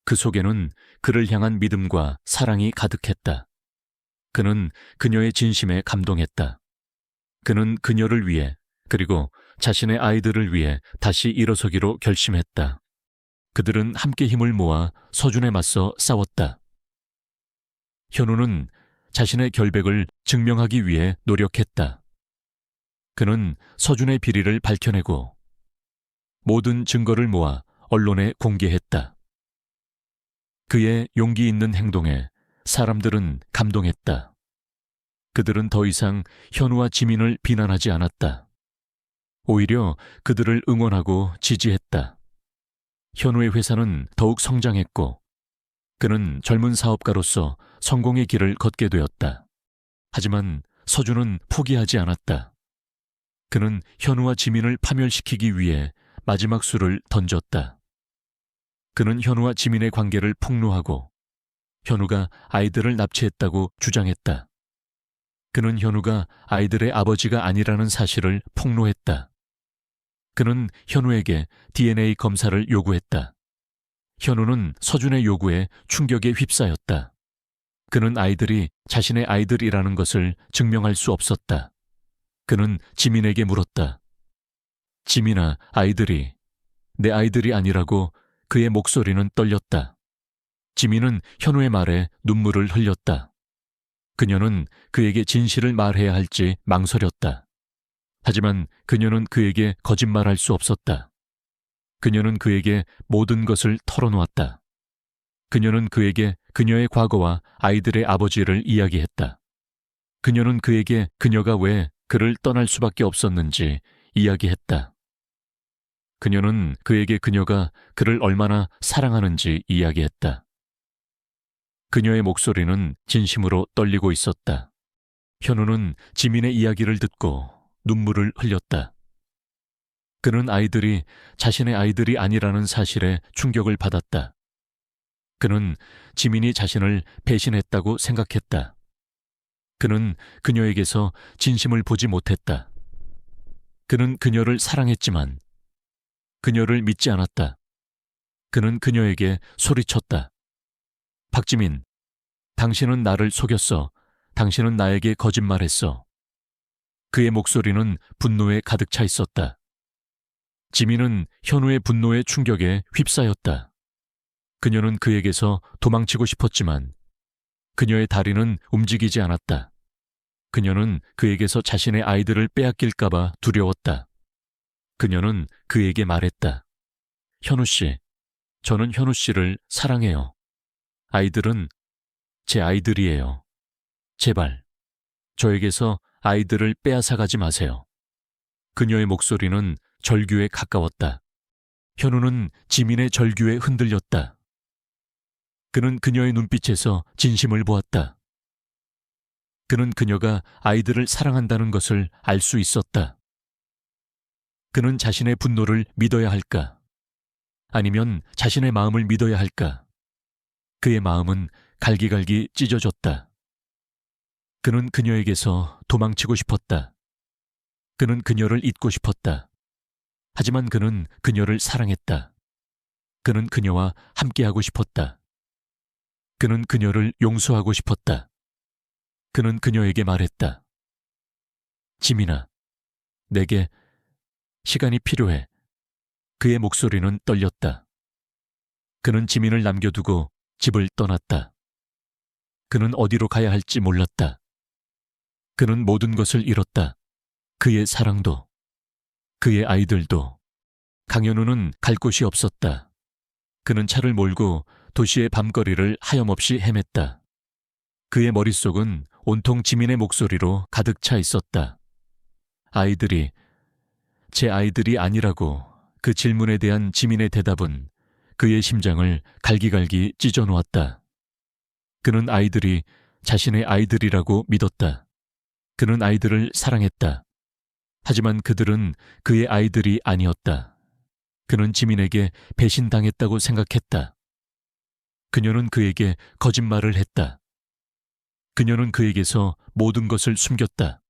그 속에는 그를 향한 믿음과 사랑이 가득했다. 그는 그녀의 진심에 감동했다. 그는 그녀를 위해 그리고 자신의 아이들을 위해 다시 일어서기로 결심했다. 그들은 함께 힘을 모아 서준에 맞서 싸웠다. 현우는 자신의 결백을 증명하기 위해 노력했다. 그는 서준의 비리를 밝혀내고 모든 증거를 모아 언론에 공개했다. 그의 용기 있는 행동에 사람들은 감동했다. 그들은 더 이상 현우와 지민을 비난하지 않았다. 오히려 그들을 응원하고 지지했다. 현우의 회사는 더욱 성장했고 그는 젊은 사업가로서 성공의 길을 걷게 되었다. 하지만 서준은 포기하지 않았다. 그는 현우와 지민을 파멸시키기 위해 마지막 수를 던졌다. 그는 현우와 지민의 관계를 폭로하고 현우가 아이들을 납치했다고 주장했다. 그는 현우가 아이들의 아버지가 아니라는 사실을 폭로했다. 그는 현우에게 DNA 검사를 요구했다. 현우는 서준의 요구에 충격에 휩싸였다. 그는 아이들이 자신의 아이들이라는 것을 증명할 수 없었다. 그는 지민에게 물었다. 지민아, 아이들이 내 아이들이 아니라고. 그의 목소리는 떨렸다. 지민은 현우의 말에 눈물을 흘렸다. 그녀는 그에게 진실을 말해야 할지 망설였다. 하지만 그녀는 그에게 거짓말할 수 없었다. 그녀는 그에게 모든 것을 털어놓았다. 그녀는 그에게 그녀의 과거와 아이들의 아버지를 이야기했다. 그녀는 그에게 그녀가 왜 그를 떠날 수밖에 없었는지 이야기했다. 그녀는 그에게 그녀가 그를 얼마나 사랑하는지 이야기했다. 그녀의 목소리는 진심으로 떨리고 있었다. 현우는 지민의 이야기를 듣고 눈물을 흘렸다. 그는 아이들이 자신의 아이들이 아니라는 사실에 충격을 받았다. 그는 지민이 자신을 배신했다고 생각했다. 그는 그녀에게서 진심을 보지 못했다. 그는 그녀를 사랑했지만 그녀를 믿지 않았다. 그는 그녀에게 소리쳤다. 박지민, 당신은 나를 속였어. 당신은 나에게 거짓말했어. 그의 목소리는 분노에 가득 차 있었다. 지민은 현우의 분노에 충격에 휩싸였다. 그녀는 그에게서 도망치고 싶었지만 그녀의 다리는 움직이지 않았다. 그녀는 그에게서 자신의 아이들을 빼앗길까봐 두려웠다. 그녀는 그에게 말했다. 현우 씨, 저는 현우 씨를 사랑해요. 아이들은 제 아이들이에요. 제발, 저에게서 아이들을 빼앗아 가지 마세요. 그녀의 목소리는 절규에 가까웠다. 현우는 지민의 절규에 흔들렸다. 그는 그녀의 눈빛에서 진심을 보았다. 그는 그녀가 아이들을 사랑한다는 것을 알 수 있었다. 그는 자신의 분노를 믿어야 할까? 아니면 자신의 마음을 믿어야 할까? 그의 마음은 갈기갈기 찢어졌다. 그는 그녀에게서 도망치고 싶었다. 그는 그녀를 잊고 싶었다. 하지만 그는 그녀를 사랑했다. 그는 그녀와 함께하고 싶었다. 그는 그녀를 용서하고 싶었다. 그는 그녀에게 말했다. 지민아, 내게 시간이 필요해. 그의 목소리는 떨렸다. 그는 지민을 남겨두고 집을 떠났다. 그는 어디로 가야 할지 몰랐다. 그는 모든 것을 잃었다. 그의 사랑도, 그의 아이들도. 강현우는 갈 곳이 없었다. 그는 차를 몰고 도시의 밤거리를 하염없이 헤맸다. 그의 머릿속은 온통 지민의 목소리로 가득 차 있었다. 아이들이, 제 아이들이 아니라고. 그 질문에 대한 지민의 대답은 그의 심장을 갈기갈기 찢어놓았다. 그는 아이들이 자신의 아이들이라고 믿었다. 그는 아이들을 사랑했다. 하지만 그들은 그의 아이들이 아니었다. 그는 지민에게 배신당했다고 생각했다. 그녀는 그에게 거짓말을 했다. 그녀는 그에게서 모든 것을 숨겼다.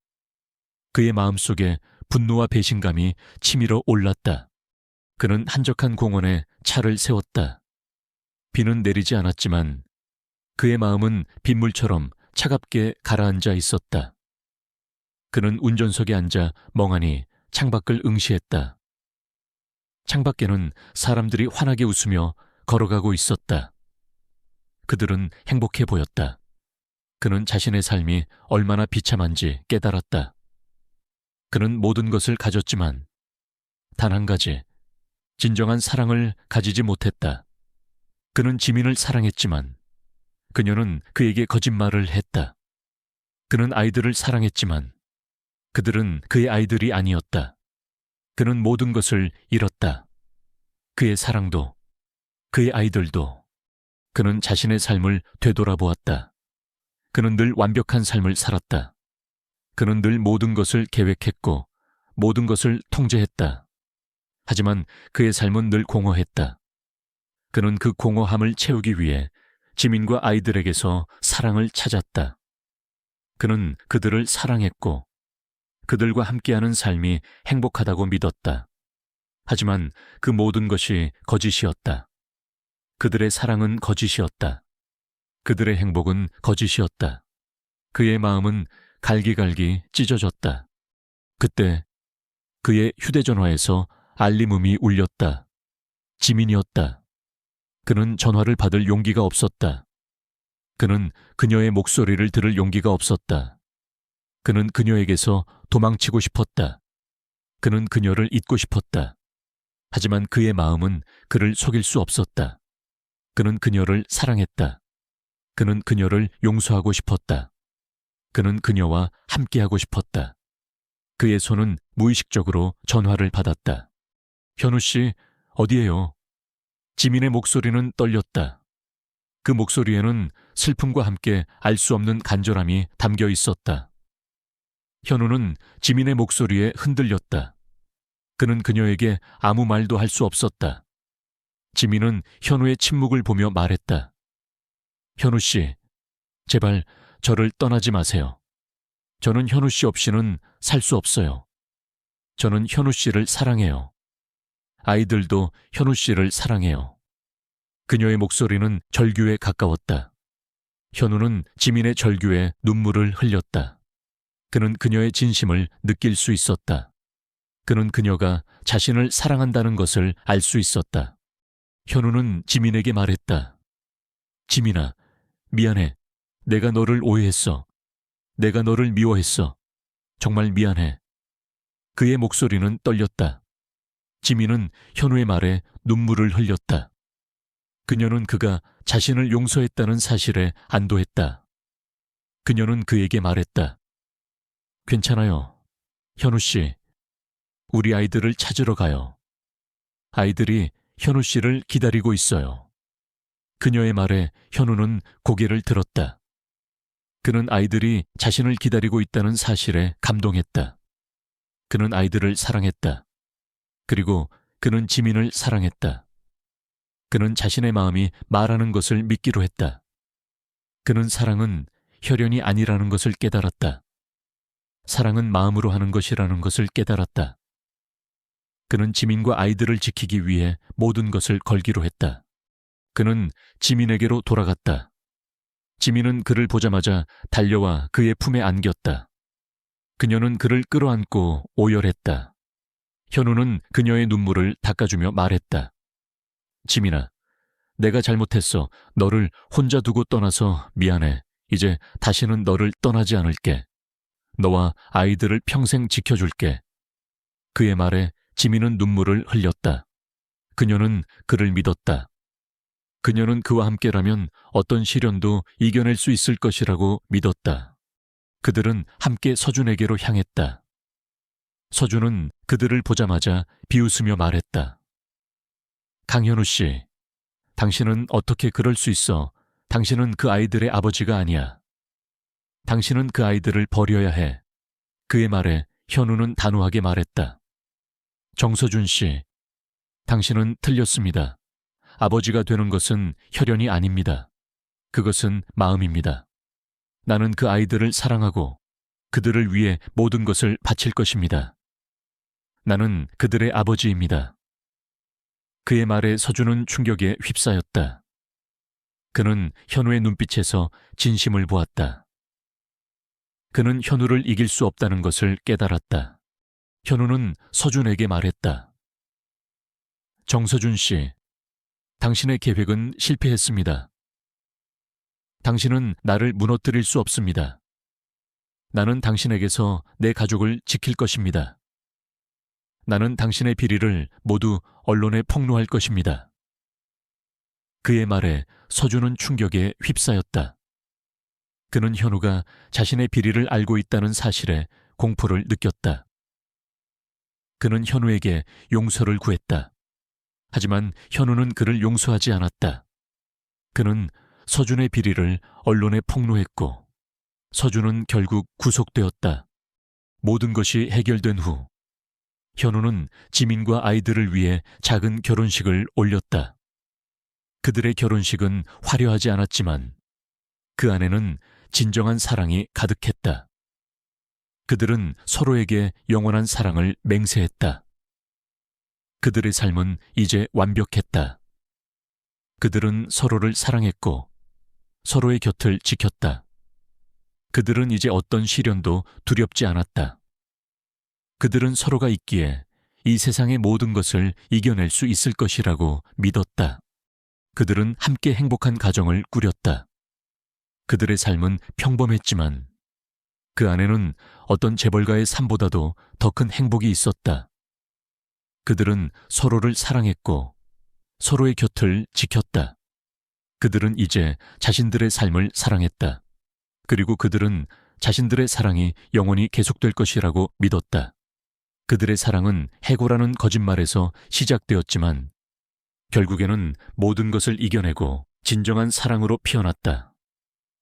그의 마음속에 분노와 배신감이 치밀어 올랐다. 그는 한적한 공원에 차를 세웠다. 비는 내리지 않았지만 그의 마음은 빗물처럼 차갑게 가라앉아 있었다. 그는 운전석에 앉아 멍하니 창밖을 응시했다. 창밖에는 사람들이 환하게 웃으며 걸어가고 있었다. 그들은 행복해 보였다. 그는 자신의 삶이 얼마나 비참한지 깨달았다. 그는 모든 것을 가졌지만 단 한 가지, 진정한 사랑을 가지지 못했다. 그는 지민을 사랑했지만 그녀는 그에게 거짓말을 했다. 그는 아이들을 사랑했지만 그들은 그의 아이들이 아니었다. 그는 모든 것을 잃었다. 그의 사랑도, 그의 아이들도. 그는 자신의 삶을 되돌아보았다. 그는 늘 완벽한 삶을 살았다. 그는 늘 모든 것을 계획했고 모든 것을 통제했다. 하지만 그의 삶은 늘 공허했다. 그는 그 공허함을 채우기 위해 지민과 아이들에게서 사랑을 찾았다. 그는 그들을 사랑했고 그들과 함께하는 삶이 행복하다고 믿었다. 하지만 그 모든 것이 거짓이었다. 그들의 사랑은 거짓이었다. 그들의 행복은 거짓이었다. 그의 마음은 갈기갈기 찢어졌다. 그때 그의 휴대전화에서 알림음이 울렸다. 지민이었다. 그는 전화를 받을 용기가 없었다. 그는 그녀의 목소리를 들을 용기가 없었다. 그는 그녀에게서 도망치고 싶었다. 그는 그녀를 잊고 싶었다. 하지만 그의 마음은 그를 속일 수 없었다. 그는 그녀를 사랑했다. 그는 그녀를 용서하고 싶었다. 그는 그녀와 함께하고 싶었다. 그의 손은 무의식적으로 전화를 받았다. 현우 씨, 어디에요? 지민의 목소리는 떨렸다. 그 목소리에는 슬픔과 함께 알 수 없는 간절함이 담겨 있었다. 현우는 지민의 목소리에 흔들렸다. 그는 그녀에게 아무 말도 할 수 없었다. 지민은 현우의 침묵을 보며 말했다. 현우 씨, 제발 저를 떠나지 마세요. 저는 현우 씨 없이는 살 수 없어요. 저는 현우 씨를 사랑해요. 아이들도 현우 씨를 사랑해요. 그녀의 목소리는 절규에 가까웠다. 현우는 지민의 절규에 눈물을 흘렸다. 그는 그녀의 진심을 느낄 수 있었다. 그는 그녀가 자신을 사랑한다는 것을 알 수 있었다. 현우는 지민에게 말했다. 지민아, 미안해. 내가 너를 오해했어. 내가 너를 미워했어. 정말 미안해. 그의 목소리는 떨렸다. 지민은 현우의 말에 눈물을 흘렸다. 그녀는 그가 자신을 용서했다는 사실에 안도했다. 그녀는 그에게 말했다. 괜찮아요. 현우 씨, 우리 아이들을 찾으러 가요. 아이들이 현우 씨를 기다리고 있어요. 그녀의 말에 현우는 고개를 들었다. 그는 아이들이 자신을 기다리고 있다는 사실에 감동했다. 그는 아이들을 사랑했다. 그리고 그는 지민을 사랑했다. 그는 자신의 마음이 말하는 것을 믿기로 했다. 그는 사랑은 혈연이 아니라는 것을 깨달았다. 사랑은 마음으로 하는 것이라는 것을 깨달았다. 그는 지민과 아이들을 지키기 위해 모든 것을 걸기로 했다. 그는 지민에게로 돌아갔다. 지민은 그를 보자마자 달려와 그의 품에 안겼다. 그녀는 그를 끌어안고 오열했다. 현우는 그녀의 눈물을 닦아주며 말했다. 지민아, 내가 잘못했어. 너를 혼자 두고 떠나서 미안해. 이제 다시는 너를 떠나지 않을게. 너와 아이들을 평생 지켜줄게. 그의 말에 지민은 눈물을 흘렸다. 그녀는 그를 믿었다. 그녀는 그와 함께라면 어떤 시련도 이겨낼 수 있을 것이라고 믿었다. 그들은 함께 서준에게로 향했다. 서준은 그들을 보자마자 비웃으며 말했다. 강현우 씨, 당신은 어떻게 그럴 수 있어? 당신은 그 아이들의 아버지가 아니야. 당신은 그 아이들을 버려야 해. 그의 말에 현우는 단호하게 말했다. 정서준 씨, 당신은 틀렸습니다. 아버지가 되는 것은 혈연이 아닙니다. 그것은 마음입니다. 나는 그 아이들을 사랑하고 그들을 위해 모든 것을 바칠 것입니다. 나는 그들의 아버지입니다. 그의 말에 서준은 충격에 휩싸였다. 그는 현우의 눈빛에서 진심을 보았다. 그는 현우를 이길 수 없다는 것을 깨달았다. 현우는 서준에게 말했다. 정서준 씨, 당신의 계획은 실패했습니다. 당신은 나를 무너뜨릴 수 없습니다. 나는 당신에게서 내 가족을 지킬 것입니다. 나는 당신의 비리를 모두 언론에 폭로할 것입니다. 그의 말에 서준은 충격에 휩싸였다. 그는 현우가 자신의 비리를 알고 있다는 사실에 공포를 느꼈다. 그는 현우에게 용서를 구했다. 하지만 현우는 그를 용서하지 않았다. 그는 서준의 비리를 언론에 폭로했고 서준은 결국 구속되었다. 모든 것이 해결된 후 현우는 지민과 아이들을 위해 작은 결혼식을 올렸다. 그들의 결혼식은 화려하지 않았지만 그 안에는 진정한 사랑이 가득했다. 그들은 서로에게 영원한 사랑을 맹세했다. 그들의 삶은 이제 완벽했다. 그들은 서로를 사랑했고 서로의 곁을 지켰다. 그들은 이제 어떤 시련도 두렵지 않았다. 그들은 서로가 있기에 이 세상의 모든 것을 이겨낼 수 있을 것이라고 믿었다. 그들은 함께 행복한 가정을 꾸렸다. 그들의 삶은 평범했지만 그 안에는 어떤 재벌가의 삶보다도 더 큰 행복이 있었다. 그들은 서로를 사랑했고 서로의 곁을 지켰다. 그들은 이제 자신들의 삶을 사랑했다. 그리고 그들은 자신들의 사랑이 영원히 계속될 것이라고 믿었다. 그들의 사랑은 해고라는 거짓말에서 시작되었지만 결국에는 모든 것을 이겨내고 진정한 사랑으로 피어났다.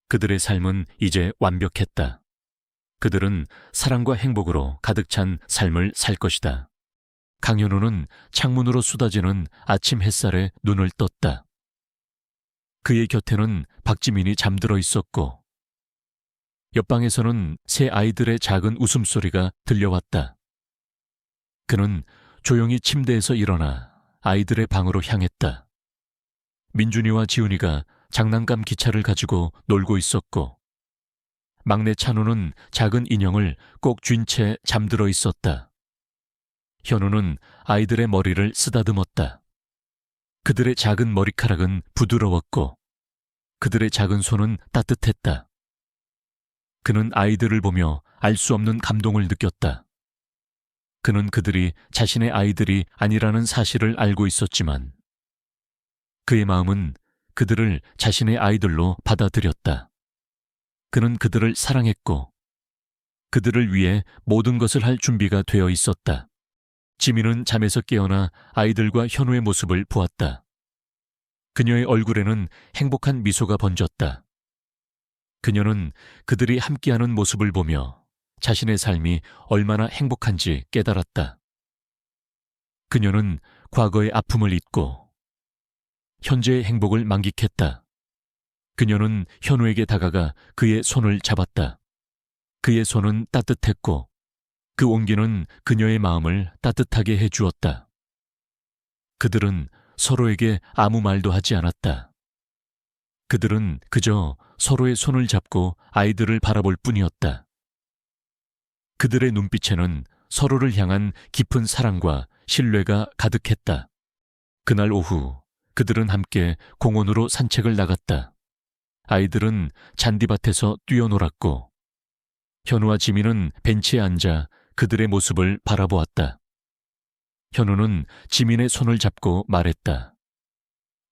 그들의 삶은 이제 완벽했다. 그들은 사랑과 행복으로 가득 찬 삶을 살 것이다. 강현우는 창문으로 쏟아지는 아침 햇살에 눈을 떴다. 그의 곁에는 박지민이 잠들어 있었고 옆방에서는 새 아이들의 작은 웃음소리가 들려왔다. 그는 조용히 침대에서 일어나 아이들의 방으로 향했다. 민준이와 지훈이가 장난감 기차를 가지고 놀고 있었고 막내 찬우는 작은 인형을 꼭 쥔 채 잠들어 있었다. 현우는 아이들의 머리를 쓰다듬었다. 그들의 작은 머리카락은 부드러웠고 그들의 작은 손은 따뜻했다. 그는 아이들을 보며 알 수 없는 감동을 느꼈다. 그는 그들이 자신의 아이들이 아니라는 사실을 알고 있었지만 그의 마음은 그들을 자신의 아이들로 받아들였다. 그는 그들을 사랑했고 그들을 위해 모든 것을 할 준비가 되어 있었다. 지민은 잠에서 깨어나 아이들과 현우의 모습을 보았다. 그녀의 얼굴에는 행복한 미소가 번졌다. 그녀는 그들이 함께하는 모습을 보며 자신의 삶이 얼마나 행복한지 깨달았다. 그녀는 과거의 아픔을 잊고 현재의 행복을 만끽했다. 그녀는 현우에게 다가가 그의 손을 잡았다. 그의 손은 따뜻했고 그 온기는 그녀의 마음을 따뜻하게 해주었다. 그들은 서로에게 아무 말도 하지 않았다. 그들은 그저 서로의 손을 잡고 아이들을 바라볼 뿐이었다. 그들의 눈빛에는 서로를 향한 깊은 사랑과 신뢰가 가득했다. 그날 오후 그들은 함께 공원으로 산책을 나갔다. 아이들은 잔디밭에서 뛰어놀았고 현우와 지민은 벤치에 앉아 그들의 모습을 바라보았다. 현우는 지민의 손을 잡고 말했다.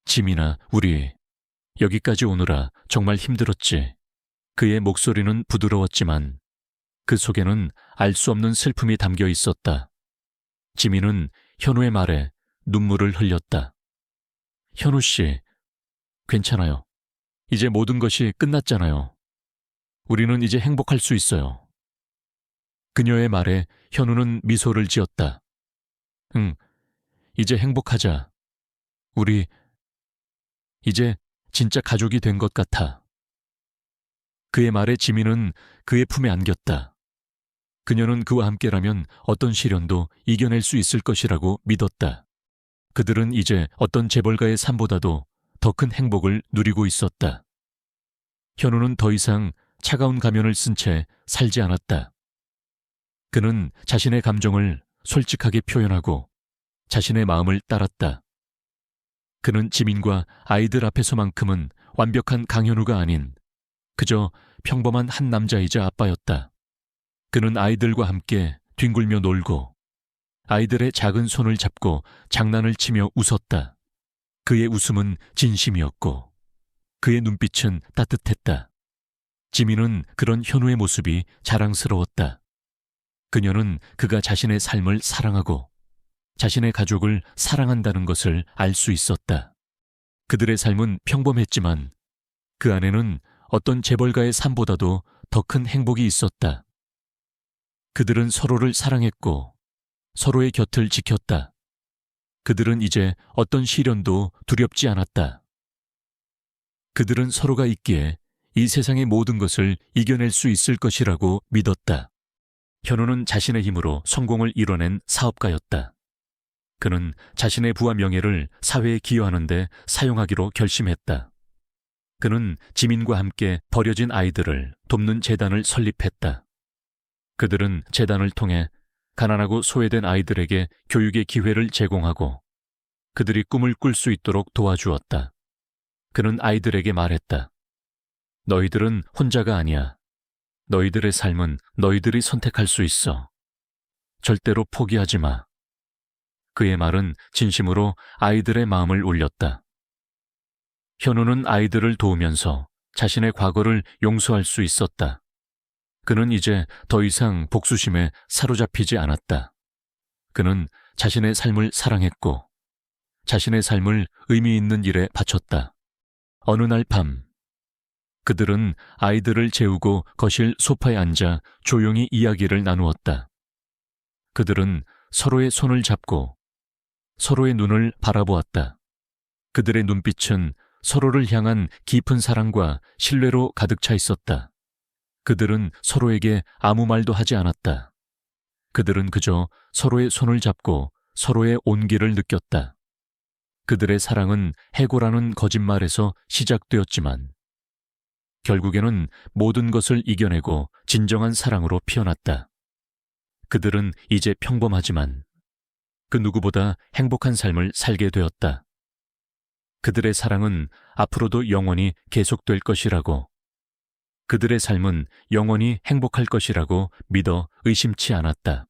지민아, 우리 여기까지 오느라 정말 힘들었지. 그의 목소리는 부드러웠지만 그 속에는 알 수 없는 슬픔이 담겨 있었다. 지민은 현우의 말에 눈물을 흘렸다. 현우 씨, 괜찮아요. 이제 모든 것이 끝났잖아요. 우리는 이제 행복할 수 있어요. 그녀의 말에 현우는 미소를 지었다. 응, 이제 행복하자. 우리 이제 진짜 가족이 된 것 같아. 그의 말에 지민은 그의 품에 안겼다. 그녀는 그와 함께라면 어떤 시련도 이겨낼 수 있을 것이라고 믿었다. 그들은 이제 어떤 재벌가의 삶보다도 더 큰 행복을 누리고 있었다. 현우는 더 이상 차가운 가면을 쓴 채 살지 않았다. 그는 자신의 감정을 솔직하게 표현하고 자신의 마음을 따랐다. 그는 지민과 아이들 앞에서만큼은 완벽한 강현우가 아닌 그저 평범한 한 남자이자 아빠였다. 그는 아이들과 함께 뒹굴며 놀고 아이들의 작은 손을 잡고 장난을 치며 웃었다. 그의 웃음은 진심이었고 그의 눈빛은 따뜻했다. 지민은 그런 현우의 모습이 자랑스러웠다. 그녀는 그가 자신의 삶을 사랑하고 자신의 가족을 사랑한다는 것을 알 수 있었다. 그들의 삶은 평범했지만 그 안에는 어떤 재벌가의 삶보다도 더 큰 행복이 있었다. 그들은 서로를 사랑했고 서로의 곁을 지켰다. 그들은 이제 어떤 시련도 두렵지 않았다. 그들은 서로가 있기에 이 세상의 모든 것을 이겨낼 수 있을 것이라고 믿었다. 현우는 자신의 힘으로 성공을 이뤄낸 사업가였다. 그는 자신의 부와 명예를 사회에 기여하는 데 사용하기로 결심했다. 그는 지민과 함께 버려진 아이들을 돕는 재단을 설립했다. 그들은 재단을 통해 가난하고 소외된 아이들에게 교육의 기회를 제공하고 그들이 꿈을 꿀 수 있도록 도와주었다. 그는 아이들에게 말했다. 너희들은 혼자가 아니야. 너희들의 삶은 너희들이 선택할 수 있어. 절대로 포기하지 마. 그의 말은 진심으로 아이들의 마음을 울렸다. 현우는 아이들을 도우면서 자신의 과거를 용서할 수 있었다. 그는 이제 더 이상 복수심에 사로잡히지 않았다. 그는 자신의 삶을 사랑했고 자신의 삶을 의미 있는 일에 바쳤다. 어느 날 밤, 그들은 아이들을 재우고 거실 소파에 앉아 조용히 이야기를 나누었다. 그들은 서로의 손을 잡고 서로의 눈을 바라보았다. 그들의 눈빛은 서로를 향한 깊은 사랑과 신뢰로 가득 차 있었다. 그들은 서로에게 아무 말도 하지 않았다. 그들은 그저 서로의 손을 잡고 서로의 온기를 느꼈다. 그들의 사랑은 해고라는 거짓말에서 시작되었지만 결국에는 모든 것을 이겨내고 진정한 사랑으로 피어났다. 그들은 이제 평범하지만 그 누구보다 행복한 삶을 살게 되었다. 그들의 사랑은 앞으로도 영원히 계속될 것이라고, 그들의 삶은 영원히 행복할 것이라고 믿어 의심치 않았다.